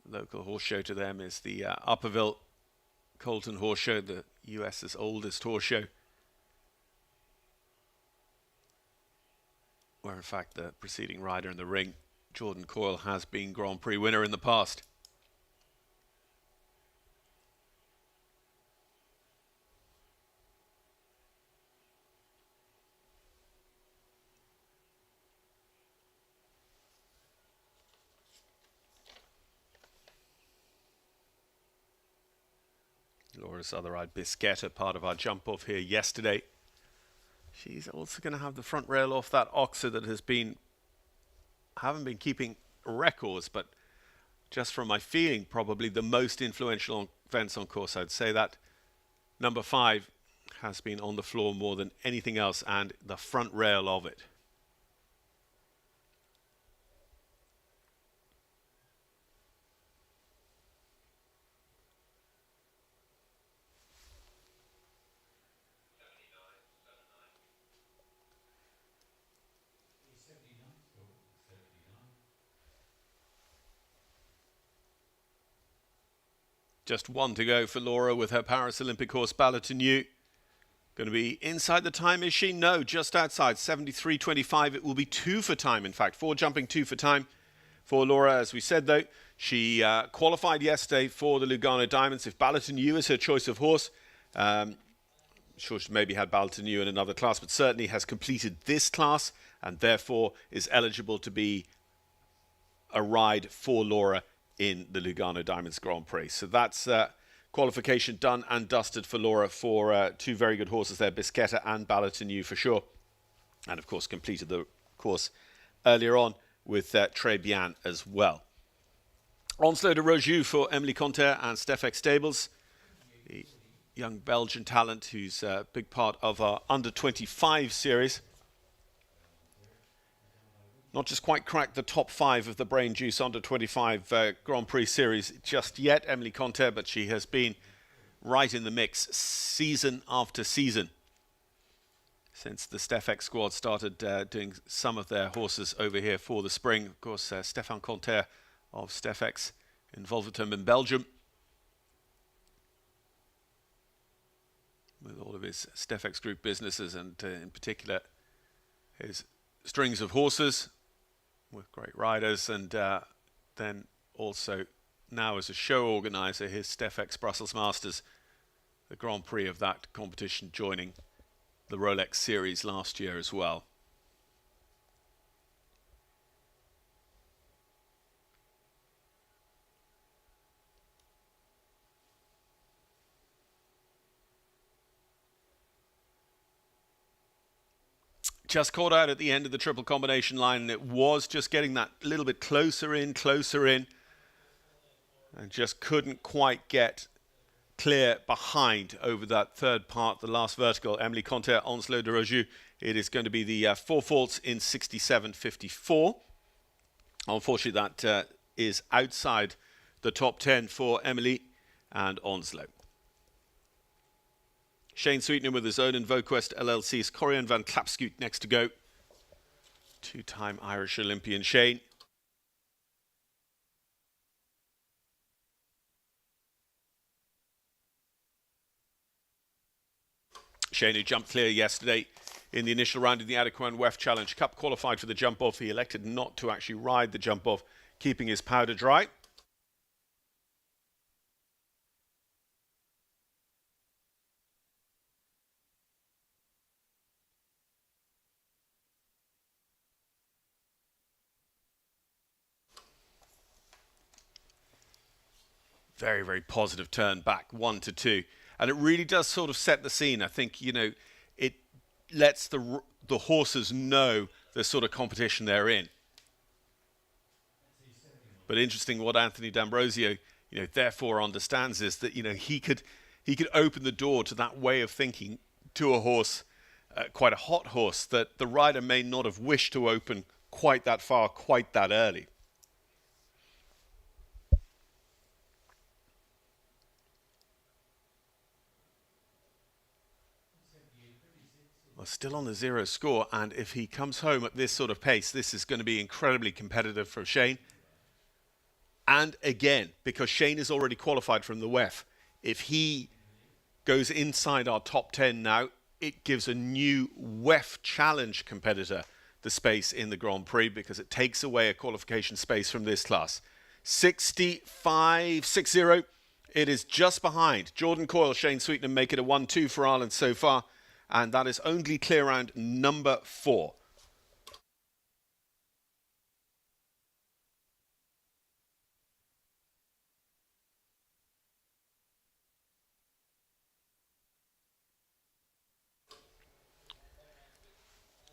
Local horse show to them is the Upperville Colton Horse Show, the US's oldest horse show, where in fact the preceding rider in the ring, Jordan Coyle, has been Grand Prix winner in the past. Laura's other ride, Bisquetta, part of our jump off here yesterday. She's also going to have the front rail off that Oxer that has been, haven't been keeping records, but just from my feeling, probably the most influential events on course. I'd say that number 5 has been on the floor more than anything else, and the front rail of it. Just 1 to go for Laura with her Paris Olympic horse Balatonue. Going to be inside the time, is she? No, just outside, 73.25. It will be 2 for time, in fact. 4 jumping, 2 for time for Laura. As we said, though, she qualified yesterday for the Lugano Diamonds. If Balaton is her choice of horse, I'm sure she maybe had Balaton in another class, but certainly has completed this class and therefore is eligible to be a ride for Laura in the Lugano Diamonds Grand Prix. So that's qualification done and dusted for Laura for two very good horses there, Bisquetta and Balaton for sure. And of course completed the course earlier on with Très Bien as well. Onslow de Roju for Emily Conter and Stefek Stables, the young Belgian talent who's a big part of our under-25 series. Not just quite cracked the top 5 of the Brain Juice under-25 Grand Prix series just yet, Emily Conter, but she has been right in the mix season after season since the Stefek squad started doing some of their horses over here for the spring. Of course, Stefan Conter of Stefek's in Wolvertum in Belgium, with all of his Stefek's group businesses and in particular his strings of horses with great riders, and then also now as a show organizer his Stefek's Brussels Masters, the Grand Prix of that competition, joining the Rolex series last year as well. Just caught out at the end of the triple combination line, and it was just getting that little bit closer in, and just couldn't quite get clear behind over that third part, the last vertical. Emily Conter, Onslow de Roju. It is going to be the 4 faults in 67.54. Unfortunately, that is outside the top 10 for Emily and Onslow. Shane Sweetnam with his own InvoQuest LLC's Corian van Klapscoot next to go. Two-time Irish Olympian Shane. Shane, who jumped clear yesterday in the initial round in the Adequan WEF Challenge Cup, qualified for the jump off. He elected not to actually ride the jump off, keeping his powder dry. Very, very positive turn back, 1-2. And it really does sort of set the scene. I think, you know, it lets the horses know the sort of competition they're in. But interesting what Anthony D'Ambrosio, you know, therefore understands is that, you know, he could open the door to that way of thinking to a horse, quite a hot horse, that the rider may not have wished to open quite that far, quite that early. Well, still on the 0 score, and if he comes home at this sort of pace, this is going to be incredibly competitive for Shane. And again, because Shane is already qualified from the WEF, if he goes inside our top 10 now, it gives a new WEF Challenge competitor the space in the Grand Prix, because it takes away a qualification space from this class. 65.60. It is just behind. Jordan Coyle, Shane Sweetnam make it a 1-2 for Ireland so far. And that is only clear round number 4.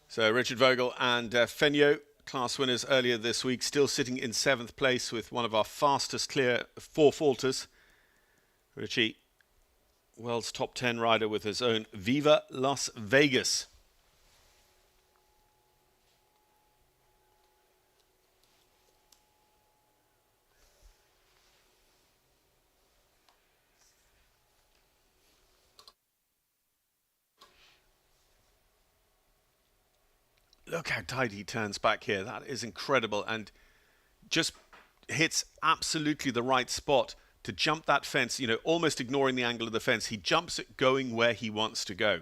So Richard Vogel and Fenyo, class winners earlier this week, still sitting in 7th place with one of our fastest clear 4-faulters. Richie, world's top 10 rider with his own Viva Las Vegas. Look how tight he turns back here. That is incredible, and just hits absolutely the right spot to jump that fence, you know, almost ignoring the angle of the fence. He jumps it going where he wants to go.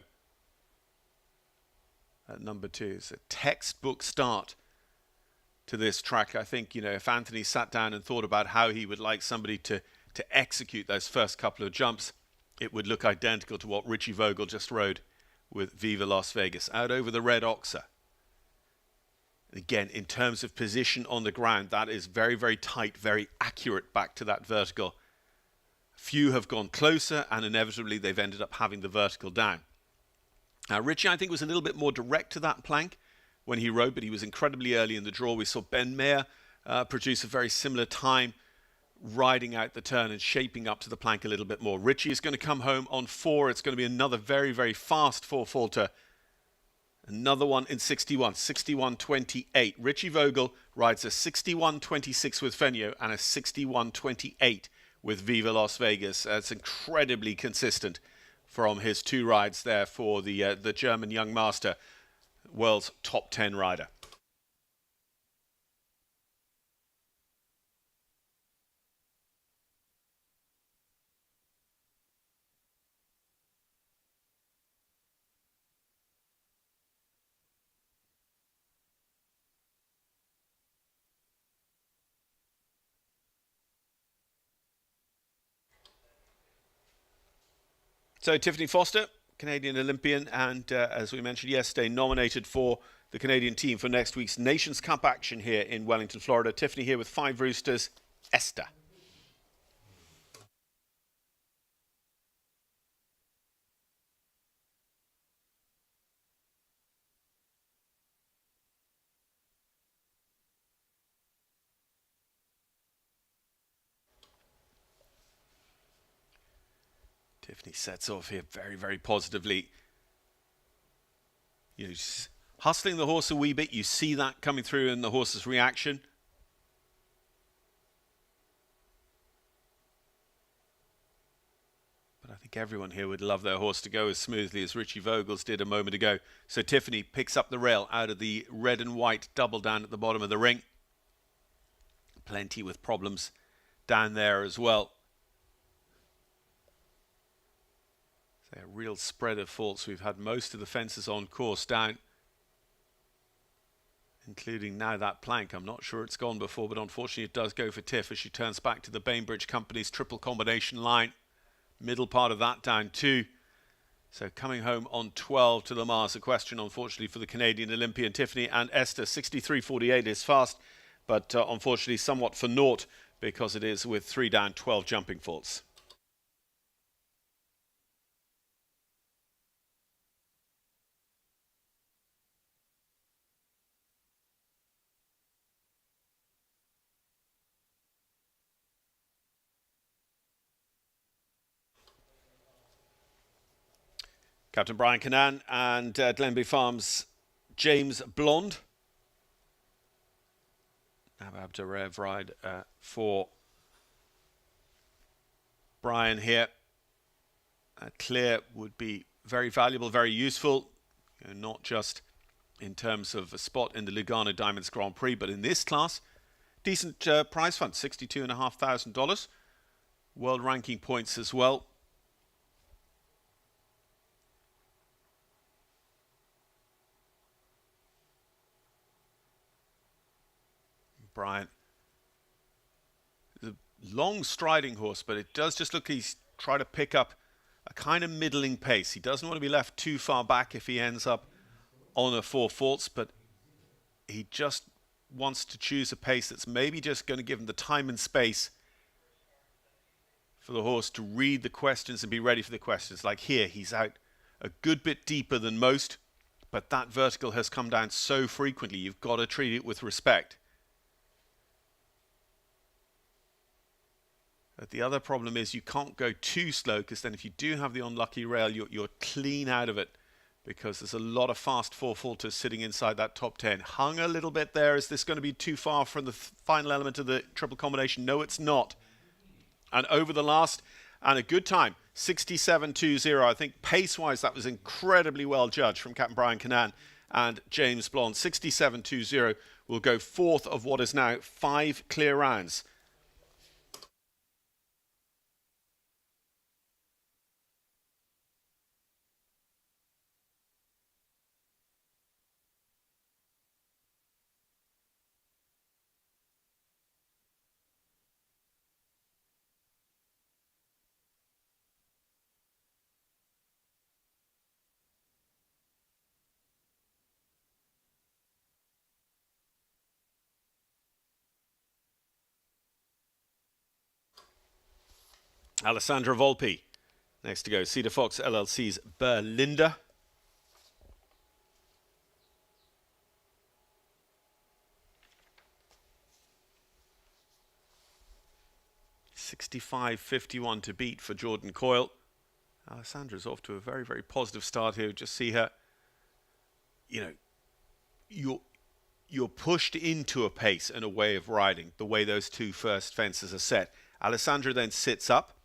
At number 2, it's a textbook start to this track. I think, if Anthony sat down and thought about how he would like somebody to execute those first couple of jumps, it would look identical to what Richie Vogel just rode with Viva Las Vegas, out over the red Oxer. Again, in terms of position on the ground, that is very, very tight, very accurate back to that vertical. Few have gone closer, and inevitably they've ended up having the vertical down. Now, Richie, I think, was a little bit more direct to that plank when he rode, but he was incredibly early in the draw. We saw Ben Mayer produce a very similar time, riding out the turn and shaping up to the plank a little bit more. Richie is going to come home on 4. It's going to be another very, very fast 4-faulter. Another one in 61, 61.28. Richie Vogel rides a 61.26 with Fenio and a 61.28 with Viva Las Vegas. It's incredibly consistent from his 2 rides there for the German young master, world's top 10 rider. So Tiffany Foster, Canadian Olympian, and as we mentioned yesterday, nominated for the Canadian team for next week's Nations Cup action here in Wellington, Florida. Tiffany here with 5 roosters. Esther. Tiffany sets off here very, very positively. Hustling the horse a wee bit. You see that coming through in the horse's reaction. But I think everyone here would love their horse to go as smoothly as Richie Vogel's did a moment ago. So Tiffany picks up the rail out of the red and white double down at the bottom of the ring. Plenty with problems down there as well. A real spread of faults. We've had most of the fences on course down, including now that plank. I'm not sure it's gone before, but unfortunately it does go for Tiff as she turns back to the Bainbridge Company's triple combination line. Middle part of that down too. So coming home on 12 to the Mars. A question, unfortunately, for the Canadian Olympian Tiffany and Esther. 63.48 is fast, but unfortunately somewhat for naught because it is with 3 down, 12 jumping faults. Captain Brian Cannan and Glenby Farms' James Blonde. Nabab Derev ride for Brian here. Clear would be very valuable, very useful, not just in terms of a spot in the Lugano Diamonds Grand Prix, but in this class, decent prize fund, $62,500. World ranking points as well. Brian, the long striding horse, but it does just look he's trying to pick up a kind of middling pace. He doesn't want to be left too far back if he ends up on a 4 faults, but he just wants to choose a pace that's maybe just going to give him the time and space for the horse to read the questions and be ready for the questions. Like here, he's out a good bit deeper than most, but that vertical has come down so frequently, you've got to treat it with respect. But the other problem is you can't go too slow, because then if you do have the unlucky rail, you're clean out of it, because there's a lot of fast 4-faulters sitting inside that top 10. Hung a little bit there. Is this going to be too far from the final element of the triple combination? No, it's not. And over the last, and a good time, 67.20. I think pace-wise that was incredibly well judged from Captain Brian Cannan and James Blonde. 67.20 will go 4th of what is now 5 clear rounds. Alessandra Volpi. Next to go, Cedar Fox LLC's Berlinda. $65.51 to beat for Jordan Coyle. Alessandra's off to a very, very positive start here. Just see her, you know, you're pushed into a pace and a way of riding, the way those two first fences are set. Alessandra then sits up.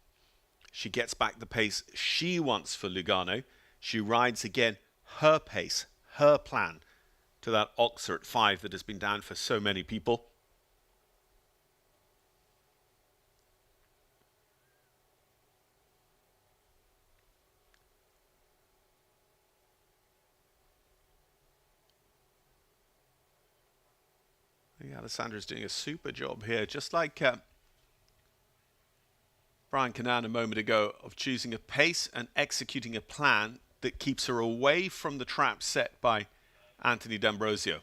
She gets back the pace she wants for Lugano. She rides again her pace, her plan to that Oxer at 5 that has been down for so many people. Alessandra's doing a super job here, just like Brian Canan a moment ago, of choosing a pace and executing a plan that keeps her away from the trap set by Anthony D'Ambrosio.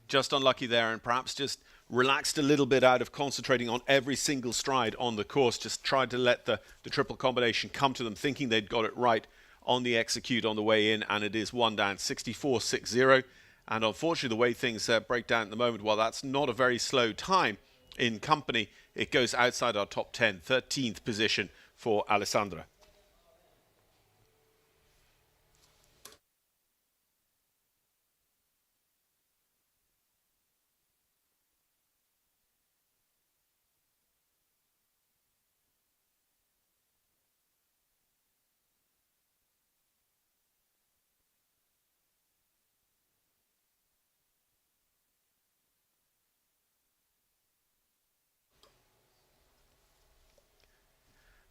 Just unlucky there, and perhaps just relaxed a little bit out of concentrating on every single stride on the course. Just tried to let the triple combination come to them, thinking they'd got it right on the execute on the way in, and it is one down, 64.60. And unfortunately, the way things break down at the moment, while that's not a very slow time in company, it goes outside our top 10, 13th position for Alessandra.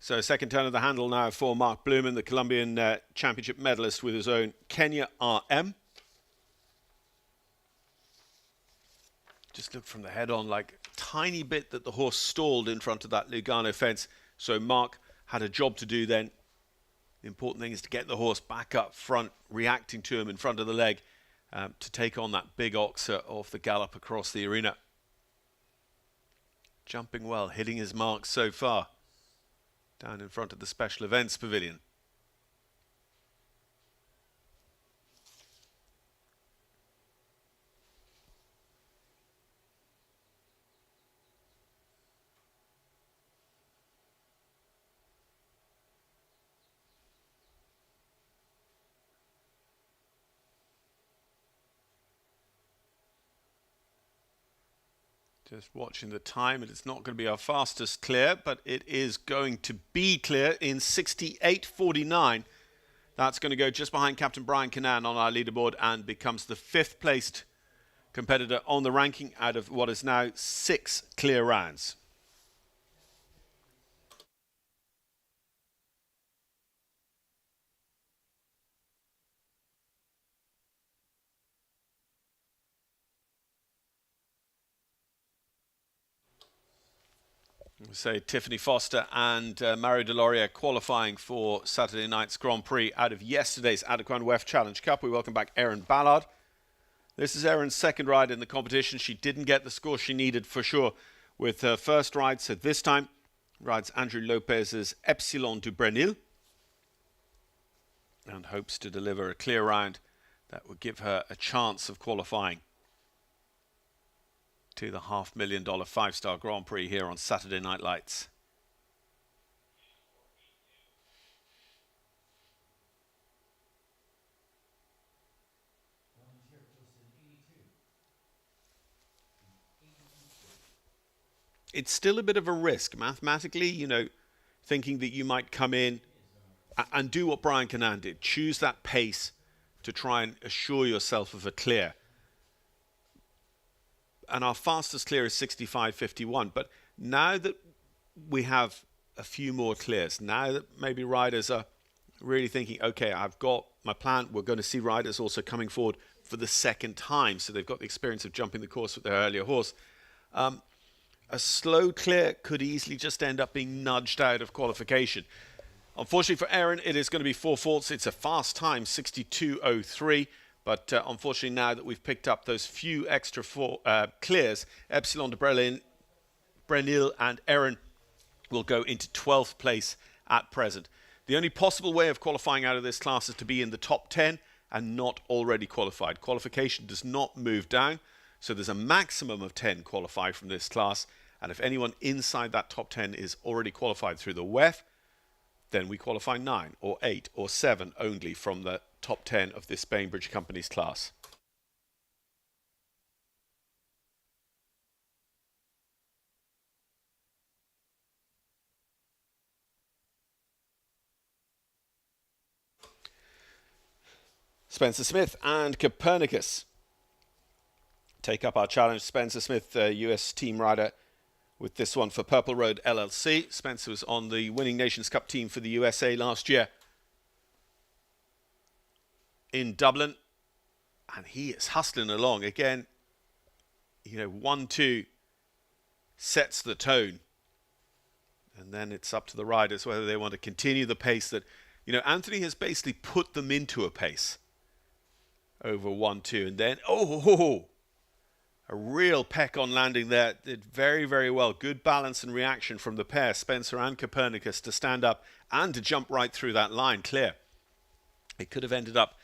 So second turn of the handle now for Mark Blumen, the Colombian championship medalist with his own Kenya RM. Just look from the head on, like a tiny bit that the horse stalled in front of that Lugano fence. So Mark had a job to do then. The important thing is to get the horse back up front, reacting to him in front of the leg to take on that big Oxer off the gallop across the arena. Jumping well, hitting his marks so far. Down in front of the Special Events Pavilion. Just watching the time, and it's not going to be our fastest clear, but it is going to be clear in 68.49. That's going to go just behind Captain Brian Canan on our leaderboard and becomes the 5th placed competitor on the ranking out of what is now 6 clear rounds. Say Tiffany Foster and Mario Deloria qualifying for Saturday night's Grand Prix out of yesterday's Adequan WEF Challenge Cup. We welcome back Erin Ballard. This is Erin's second ride in the competition. She didn't get the score she needed for sure with her first ride, so this time rides Andrew Lopez's Epsilon du Brenil and hopes to deliver a clear round that would give her a chance of qualifying to the $500,000 5-star Grand Prix here on Saturday Night Lights. It's still a bit of a risk mathematically, you know, thinking that you might come in and do what Brian Canan did, choose that pace to try and assure yourself of a clear. And our fastest clear is 65.51. But now that we have a few more clears, now that maybe riders are really thinking, okay, I've got my plan. We're going to see riders also coming forward for the second time. So they've got the experience of jumping the course with their earlier horse. A slow clear could easily just end up being nudged out of qualification. Unfortunately for Erin, it is going to be 4 faults. It's a fast time, 62.03. But unfortunately, now that we've picked up those few extra clears, Epsilon de Brelin Brenil and Erin will go into 12th place at present. The only possible way of qualifying out of this class is to be in the top 10 and not already qualified. Qualification does not move down, so there's a maximum of 10 qualified from this class, and if anyone inside that top 10 is already qualified through the WEF, then we qualify 9 or 8 or 7 only from the top 10 of this Bainbridge Company's class. Spencer Smith and Copernicus take up our challenge. Spencer Smith, US team rider, with this one for Purple Road LLC. Spencer was on the winning Nations Cup team for the USA last year in Dublin, and he is hustling along again. 1-2 sets the tone, and then it's up to the riders whether they want to continue the pace that Anthony has basically put them into a pace over 1-2, and then a real peck on landing there. Did very, very well. Good balance and reaction from the pair, Spencer and Copernicus, to stand up and to jump right through that line clear. It could have ended up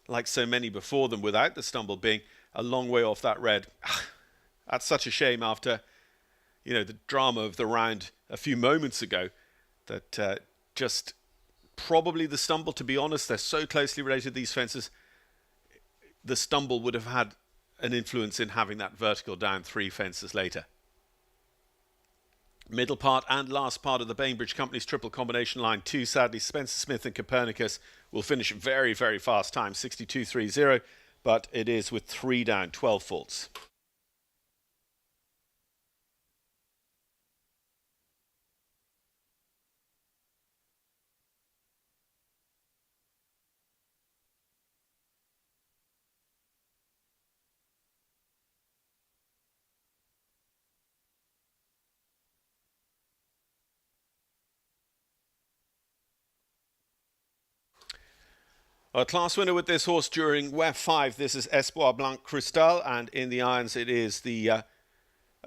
like so many before them without the stumble being a long way off that red. That's such a shame after the drama of the round a few moments ago, that just probably the stumble, to be honest, they're so closely related, these fences, the stumble would have had an influence in having that vertical down 3 fences later. Middle part and last part of the Bainbridge Company's triple combination line 2, sadly, Spencer Smith and Copernicus will finish very, very fast time, 62.30, but it is with 3 down, 12 faults. A class winner with this horse during WEF 5. This is Espoir Blanc Cristal, and in the irons it is the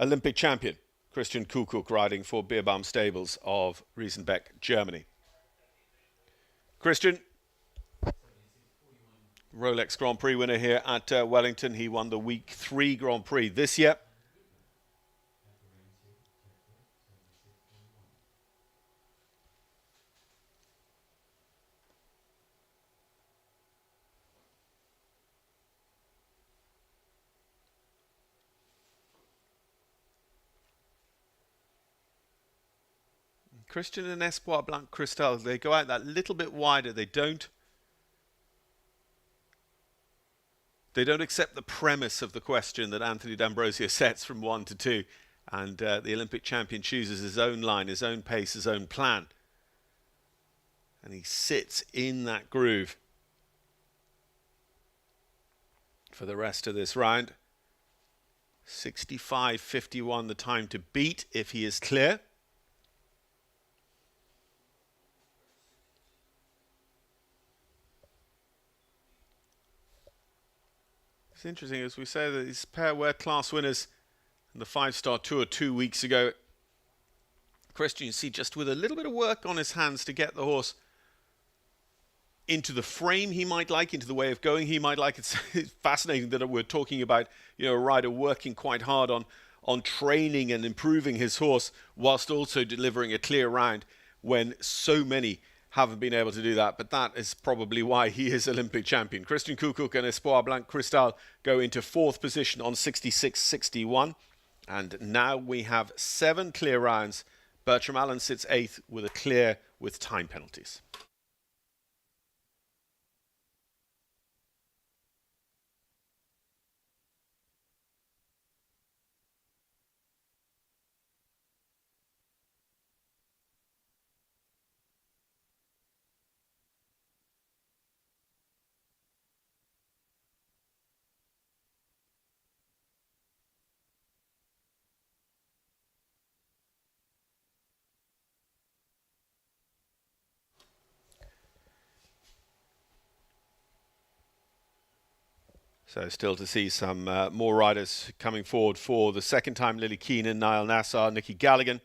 Olympic champion, Christian Kuckuck, riding for Beerbaum Stables of Riesenbeck, Germany. Christian, Rolex Grand Prix winner here at Wellington. He won the Week 3 Grand Prix this year. Christian and Espoir Blanc Cristal, they go out that little bit wider. They don't accept the premise of the question that Anthony D'Ambrosio sets from 1 to 2. And the Olympic champion chooses his own line, his own pace, his own plan. And he sits in that groove for the rest of this round. 65.51 the time to beat if he is clear. It's interesting, as we say, that these pair were class winners in the 5-star tour 2 weeks ago. Christian, you see, just with a little bit of work on his hands to get the horse into the frame he might like, into the way of going he might like. It's fascinating that we're talking about, a rider working quite hard on training and improving his horse whilst also delivering a clear round, when so many haven't been able to do that. But that is probably why he is Olympic champion. Christian Kuckuck and Espoir Blanc Cristal go into 4th position on 66.61. And now we have 7 clear rounds. Bertram Allen sits 8th with a clear with time penalties. So still to see some more riders coming forward for the second time. Lily Keenan, Niall Nassar, Nikki Galligan.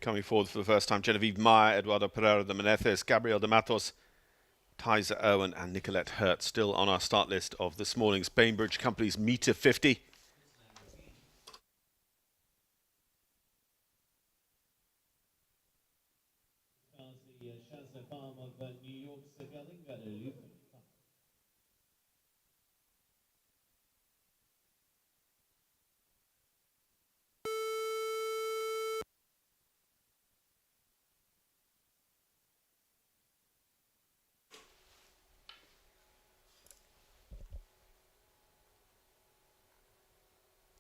Coming forward for the first time, Genevieve Meyer, Eduardo Pereira de Menezes, Gabriel de Matos, Tyza Owen and Nicolette Hurt still on our start list of this morning's Bainbridge Company's Meter 50.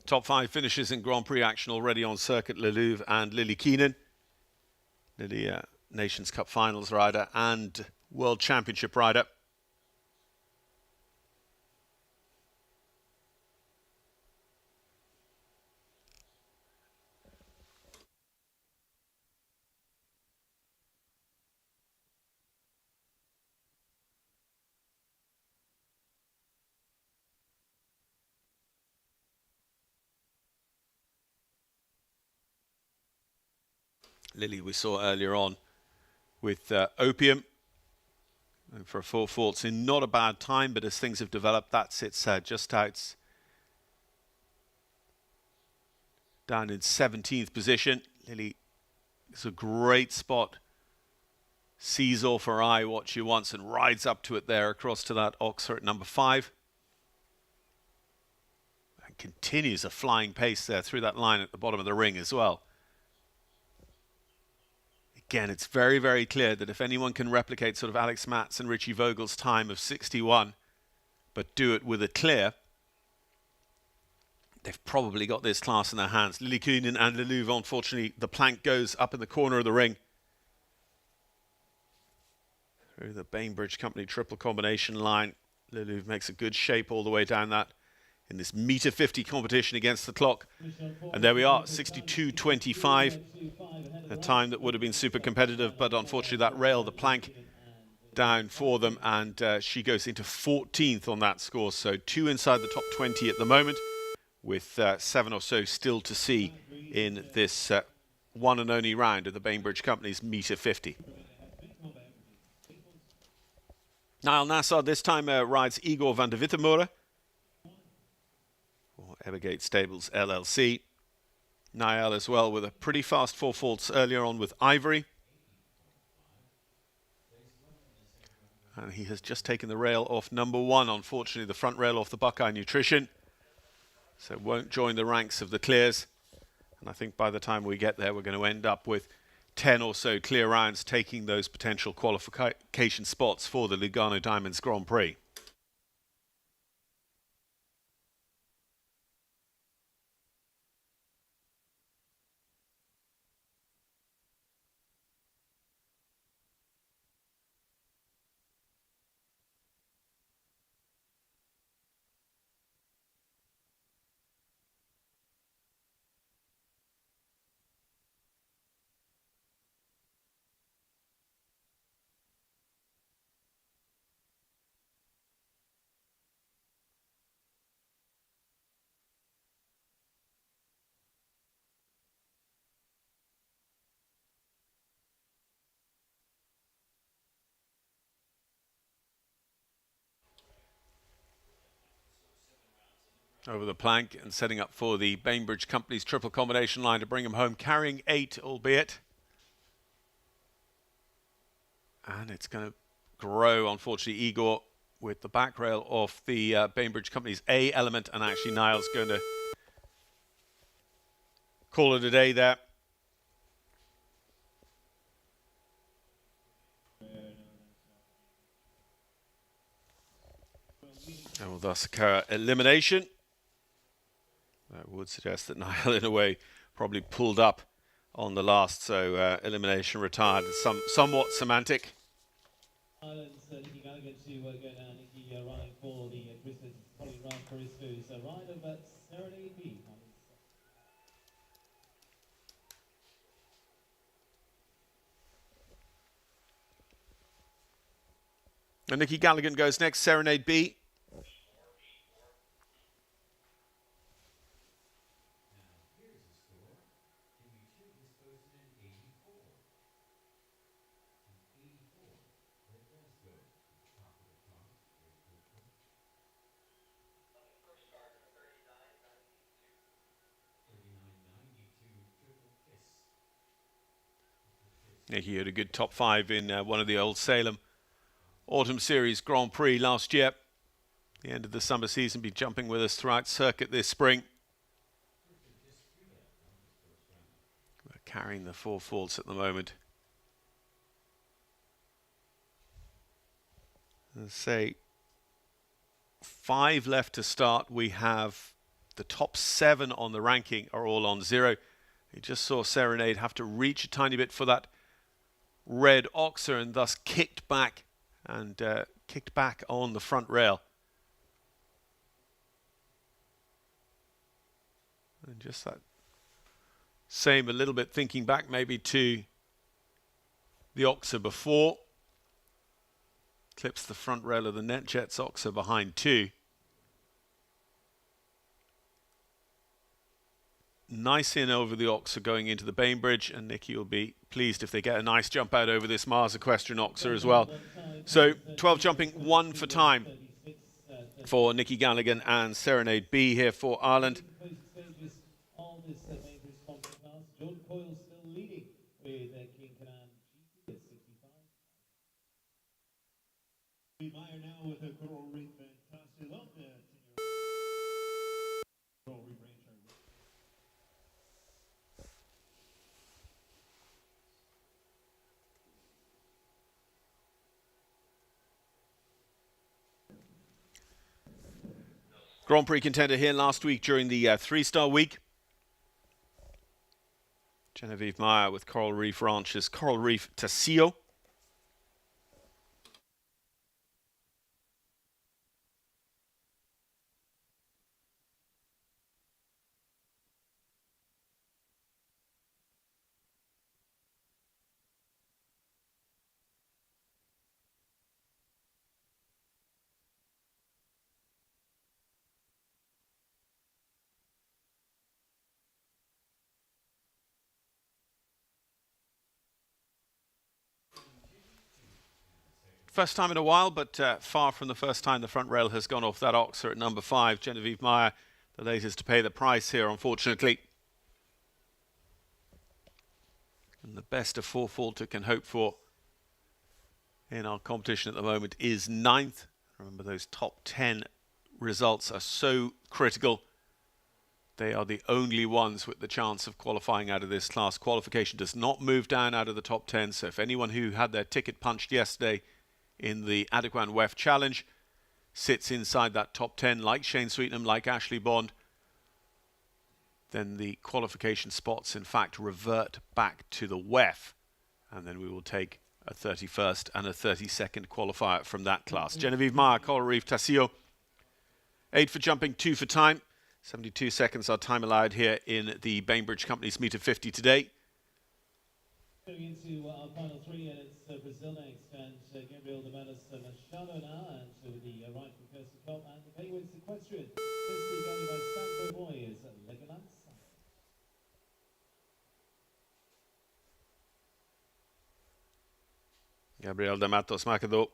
Top 5 finishes in Grand Prix action already on circuit. Le Louvre and Lily Keenan. Lily, Nations Cup Finals rider and World Championship rider. Lily we saw earlier on with Opium. And for a 4-4, it's in not a bad time, but as things have developed, that sits just out down in 17th position. Lily is a great spot. Sees off her eye what she wants and rides up to it there across to that Oxford at number 5. And continues a flying pace there through that line at the bottom of the ring as well. Again, it's very, very clear that if anyone can replicate sort of Alex Matz and Richie Vogel's time of 61, but do it with a clear, they've probably got this class in their hands. Lily Keenan and Le Louvre, unfortunately, the plank goes up in the corner of the ring. Through the Bainbridge Company triple combination line. Le Louvre makes a good shape all the way down that in this meter 50 competition against the clock. And there we are, 62.25. A time that would have been super competitive, but unfortunately that rail, the plank, down for them, and she goes into 14th on that score. So 2 inside the top 20 at the moment, with 7 or so still to see in this one and only round of the Bainbridge Company's Meter 50. Niall Nassar this time rides Igor van der Wittemore for Evergate Stables LLC. Niall as well with a pretty fast 4 faults earlier on with Ivory. And he has just taken the rail off number 1, unfortunately, the front rail off the Buckeye Nutrition. So won't join the ranks of the clears. And I think by the time we get there, we're going to end up with 10 or so clear rounds taking those potential qualification spots for the Lugano Diamonds Grand Prix. Over the plank and setting up for the Bainbridge Company's triple combination line to bring him home, carrying 8, albeit. And it's going to grow, unfortunately, Igor with the back rail off the Bainbridge Company's A element, and actually Niall's going to call it a day there. And will thus occur elimination. That would suggest that Niall, in a way, probably pulled up on the last, so elimination retired. Somewhat semantic. Ireland's Nikki Galligan to go down. Nikki running for the Christmas, probably run for his food. So ride of Serenade B. And Nikki Galligan goes next, Serenade B. Nicky had a good top 5 in one of the Old Salem Autumn Series Grand Prix last year. The end of the summer season, be jumping with us throughout circuit this spring. We're carrying the 4 faults at the moment. Let's say 5 left to start. We have the top 7 on the ranking are all on 0. You just saw Serenade have to reach a tiny bit for that red oxer and thus kicked back on the front rail. And just that same a little bit thinking back maybe to the oxer before. Clips the front rail of the NetJets oxer behind 2. Nice in over the oxer going into the Bainbridge, and Nicky will be pleased if they get a nice jump out over this Mars Equestrian oxer as well. So 12 jumping, 1 for time for Nicky Galligan and Serenade B here for Ireland. Grand Prix contender here last week during the 3-star week. Genevieve Meyer with Coral Reef Ranches, Coral Reef Tassio. First time in a while, but far from the first time the front rail has gone off that oxer at number 5. Genevieve Meyer, the latest to pay the price here, unfortunately. And the best a 4-faulter can hope for in our competition at the moment is 9th. Remember, those top 10 results are so critical. They are the only ones with the chance of qualifying out of this class. Qualification does not move down out of the top 10, so if anyone who had their ticket punched yesterday in the Adequan WEF Challenge sits inside that top 10, like Shane Sweetnam, like Ashley Bond, then the qualification spots, in fact, revert back to the WEF. And then we will take a 31st and a 32nd qualifier from that class. Genevieve Meyer, Coral Reef Tassio. 8 for jumping, 2 for time. 72 seconds our time allowed here in the Bainbridge Company's meter 50 today. Going into our final 3, and it's Brazil next, and Gabriel de Manos Machado now, and to the right from Kirsten Cobb, and the Penguins Equestrian. This the going by Santo Boy is Legoland. Gabriel de Matos Machado.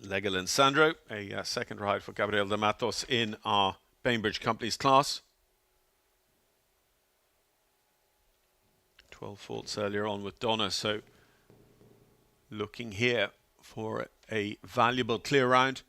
Legoland Sandro, a second ride for Gabriel de Matos in our Bainbridge Company's class. 12 faults earlier on with Donna, so looking here for a valuable clear round.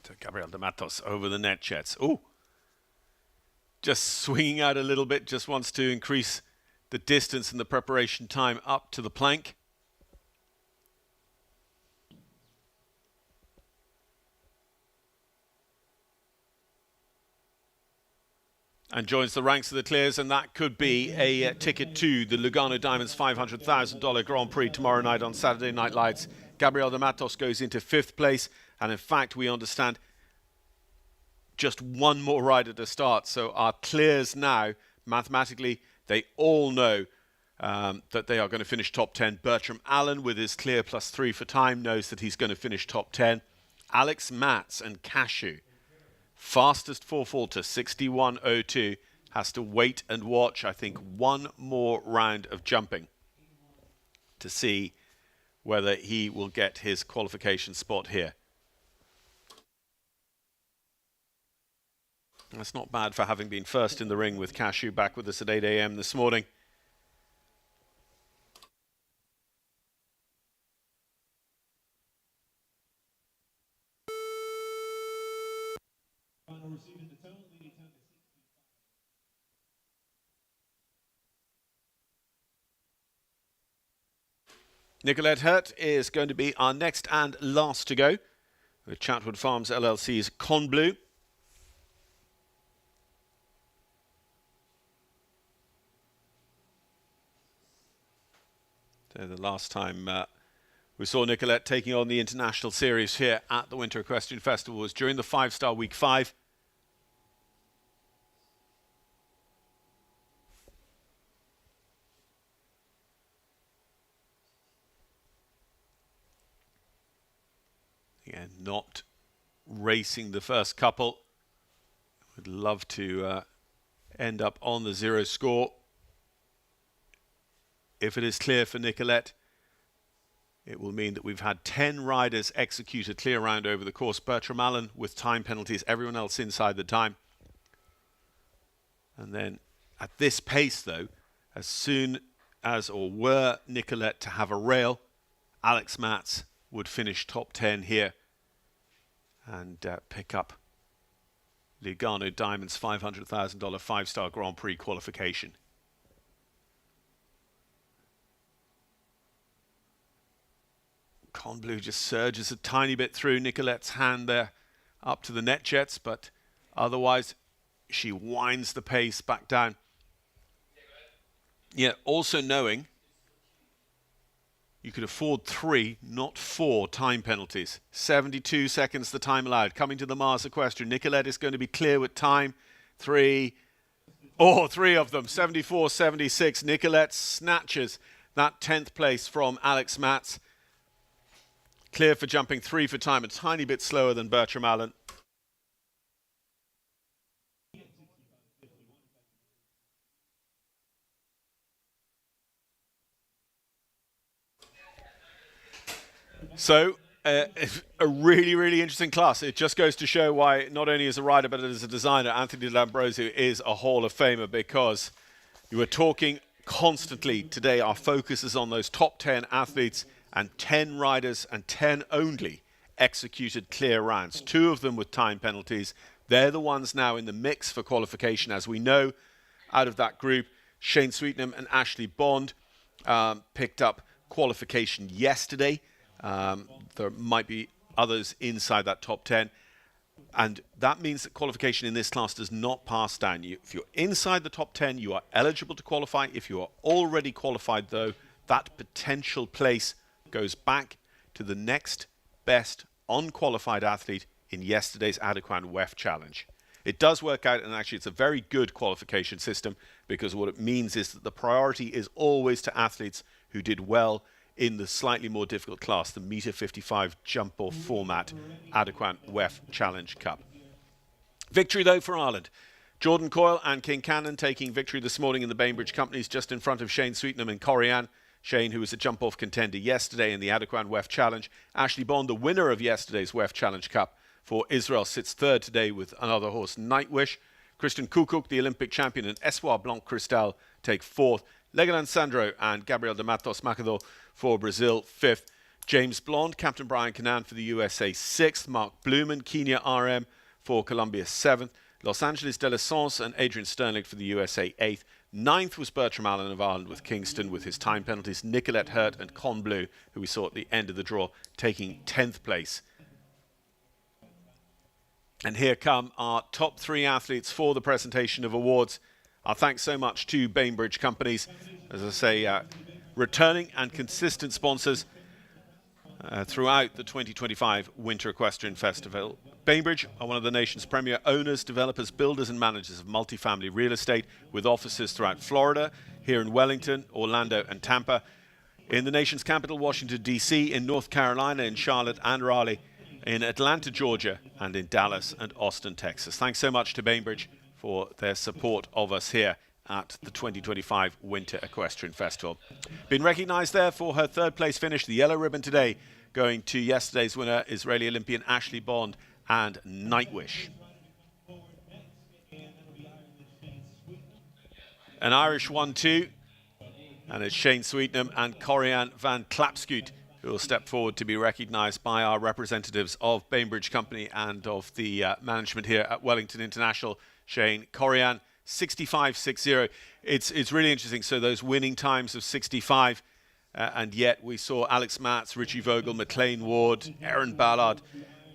So Gabriel de Matos over the NetJets. Oh, just swinging out a little bit, just wants to increase the distance and the preparation time up to the plank. and joins the ranks of the clears, and that could be a ticket to the Lugano Diamonds $500,000 Grand Prix tomorrow night on Saturday Night Lights. Gabriel de Matos goes into 5th place, and in fact we understand just one more rider to start. So our clears now, mathematically, they all know that they are going to finish top 10. Bertram Allen, with his clear +3 for time, knows that he's going to finish top 10. Alex Matz and Cashew, fastest 4-falter, 61.02, has to wait and watch, I think, one more round of jumping to see whether he will get his qualification spot here. That's not bad for having been first in the ring with Cashew back with us at 8 a.m. this morning. Nicolette Hurt is going to be our next and last to go with Chatwood Farms LLC's Con Bleu. So the last time we saw Nicolette taking on the International Series here at the Winter Equestrian Festival was during the 5-star Week 5. Again, not racing the first couple. Would love to end up on the 0 score. If it is clear for Nicolette, it will mean that we've had 10 riders execute a clear round over the course. Bertram Allen with time penalties, everyone else inside the time. And then at this pace, though, as soon as or were Nicolette to have a rail, Alex Matz would finish top 10 here and pick up Lugano Diamonds $500,000 5-star Grand Prix qualification. Con Bleu just surges a tiny bit through Nicolette's hand there up to the net jets, but otherwise she winds the pace back down. Yeah, also knowing you could afford 3, not 4 time penalties. 72 seconds the time allowed. Coming to the Mars Equestrian, Nicolette is going to be clear with time. 3 of them, 74-76. Nicolette snatches that 10th place from Alex Matz. Clear for jumping 3 for time, a tiny bit slower than Bertram Allen. So, a really, really interesting class. It just goes to show why, not only as a rider, but as a designer, Anthony D'Ambrosio is a Hall of Famer, because you were talking constantly today. Our focus is on those top 10 athletes, and 10 riders and 10 only executed clear rounds. 2 of them with time penalties. They're the ones now in the mix for qualification. As we know, out of that group, Shane Sweetnam and Ashley Bond picked up qualification yesterday. There might be others inside that top 10. And that means that qualification in this class does not pass down. If you're inside the top 10, you are eligible to qualify. If you are already qualified, though, that potential place goes back to the next best unqualified athlete in yesterday's Adequan WEF Challenge. It does work out, and actually it's a very good qualification system, because what it means is that the priority is always to athletes who did well in the slightly more difficult class, the meter 55 jump off format Adequan WEF Challenge Cup. Victory though for Ireland. Jordan Coyle and King Cannon taking victory this morning in the Bainbridge Companies, just in front of Shane Sweetnam and Corianne. Shane, who was a jump-off contender yesterday in the Adequan WEF Challenge. Ashley Bond, the winner of yesterday's WEF Challenge Cup for Israel, sits 3rd today with another horse, Nightwish. Christian Kukuk, the Olympic champion, and Espoir Blanc Cristal take 4th. Legoland Sandro and Gabriel de Matos Macador for Brazil, 5th. James Blond, Captain Brian Canan for the USA, 6th. Mark Blumen, Kenya RM for Colombia, 7th. Los Angeles de la Sens and Adrian Sternlich for the USA, 8th. 9th was Bertram Allen of Ireland with Kingston with his time penalties. Nicolette Hurt and Con Bleu, who we saw at the end of the draw, taking 10th place. And here come our top 3 athletes for the presentation of awards. Our thanks so much to Bainbridge Companies, as I say, returning and consistent sponsors throughout the 2025 Winter Equestrian Festival. Bainbridge are one of the nation's premier owners, developers, builders and managers of multifamily real estate, with offices throughout Florida, here in Wellington, Orlando and Tampa, in the nation's capital, Washington, D.C., in North Carolina, in Charlotte and Raleigh, in Atlanta, Georgia, and in Dallas and Austin, Texas. Thanks so much to Bainbridge for their support of us here at the 2025 Winter Equestrian Festival. Been recognised there for her 3rd place finish, the yellow ribbon today, going to yesterday's winner, Israeli Olympian Ashley Bond and Nightwish. An Irish 1-2, and it's Shane Sweetnam and Corianne van Klapskuit who will step forward to be recognised by our representatives of Bainbridge Company and of the management here at Wellington International. Shane, Corianne, 65.60. It's really interesting. So those winning times of 65, and yet we saw Alex Matz, Richie Vogel, McLean Ward, Erin Ballard,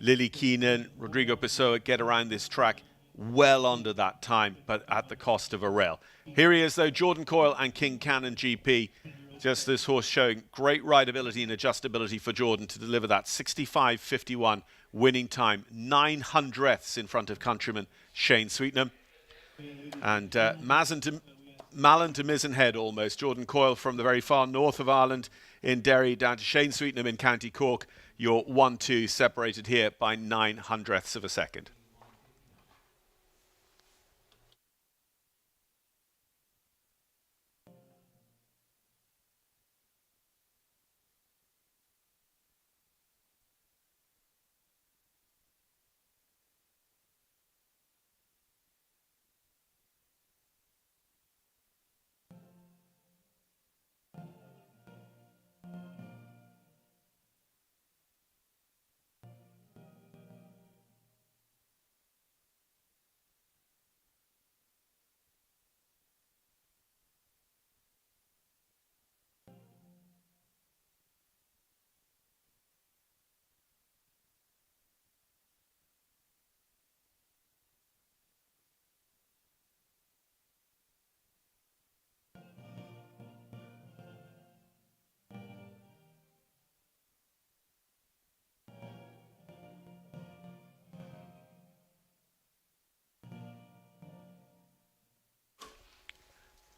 Lily Keenan, Rodrigo Pessoa get around this track well under that time, but at the cost of a rail. Here he is, though, Jordan Coyle and King Cannon GP. Just this horse showing great rideability and adjustability for Jordan to deliver that 65.51 winning time, 900ths in front of countryman Shane Sweetnam. And Malin to Mizenhead almost. Jordan Coyle from the very far north of Ireland in Derry down to Shane Sweetnam in County Cork. Your 1-2 separated here by 900ths of a second.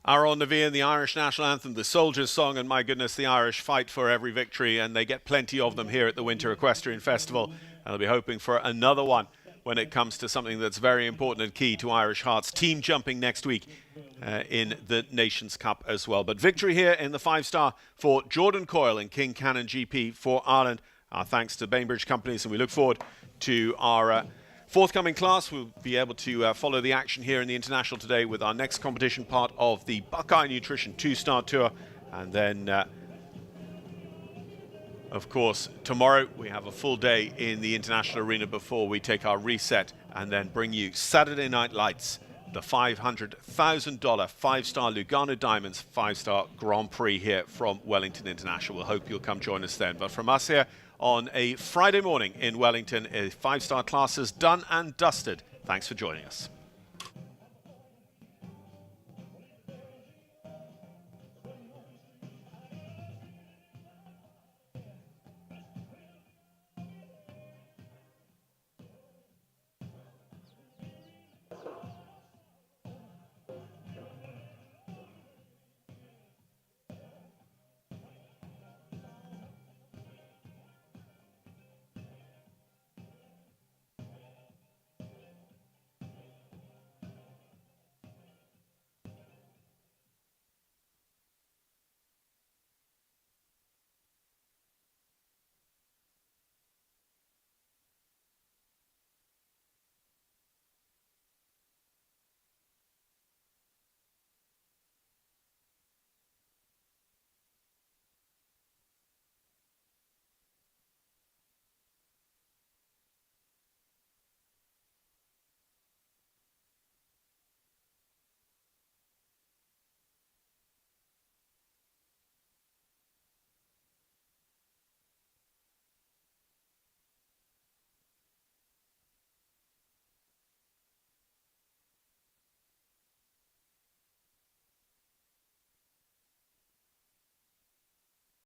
Aaron Navian, the Irish national anthem, the Soldiers' Song, and my goodness, the Irish fight for every victory, and they get plenty of them here at the Winter Equestrian Festival. And they'll be hoping for another one when it comes to something that's very important and key to Irish hearts, team jumping next week in the Nations Cup as well. But victory here in the 5-star for Jordan Coyle and King Cannon GP for Ireland. Our thanks to Bainbridge Companies, and we look forward to our forthcoming class. We'll be able to follow the action here in the International today with our next competition, part of the Buckeye Nutrition 2-star tour. And then, of course, tomorrow we have a full day in the International Arena before we take our reset and then bring you Saturday Night Lights, the $500,000 5-star Lugano Diamonds 5-star Grand Prix here from Wellington International. We'll hope you'll come join us then. But from us here on a Friday morning in Wellington, a 5-star class is done and dusted. Thanks for joining us.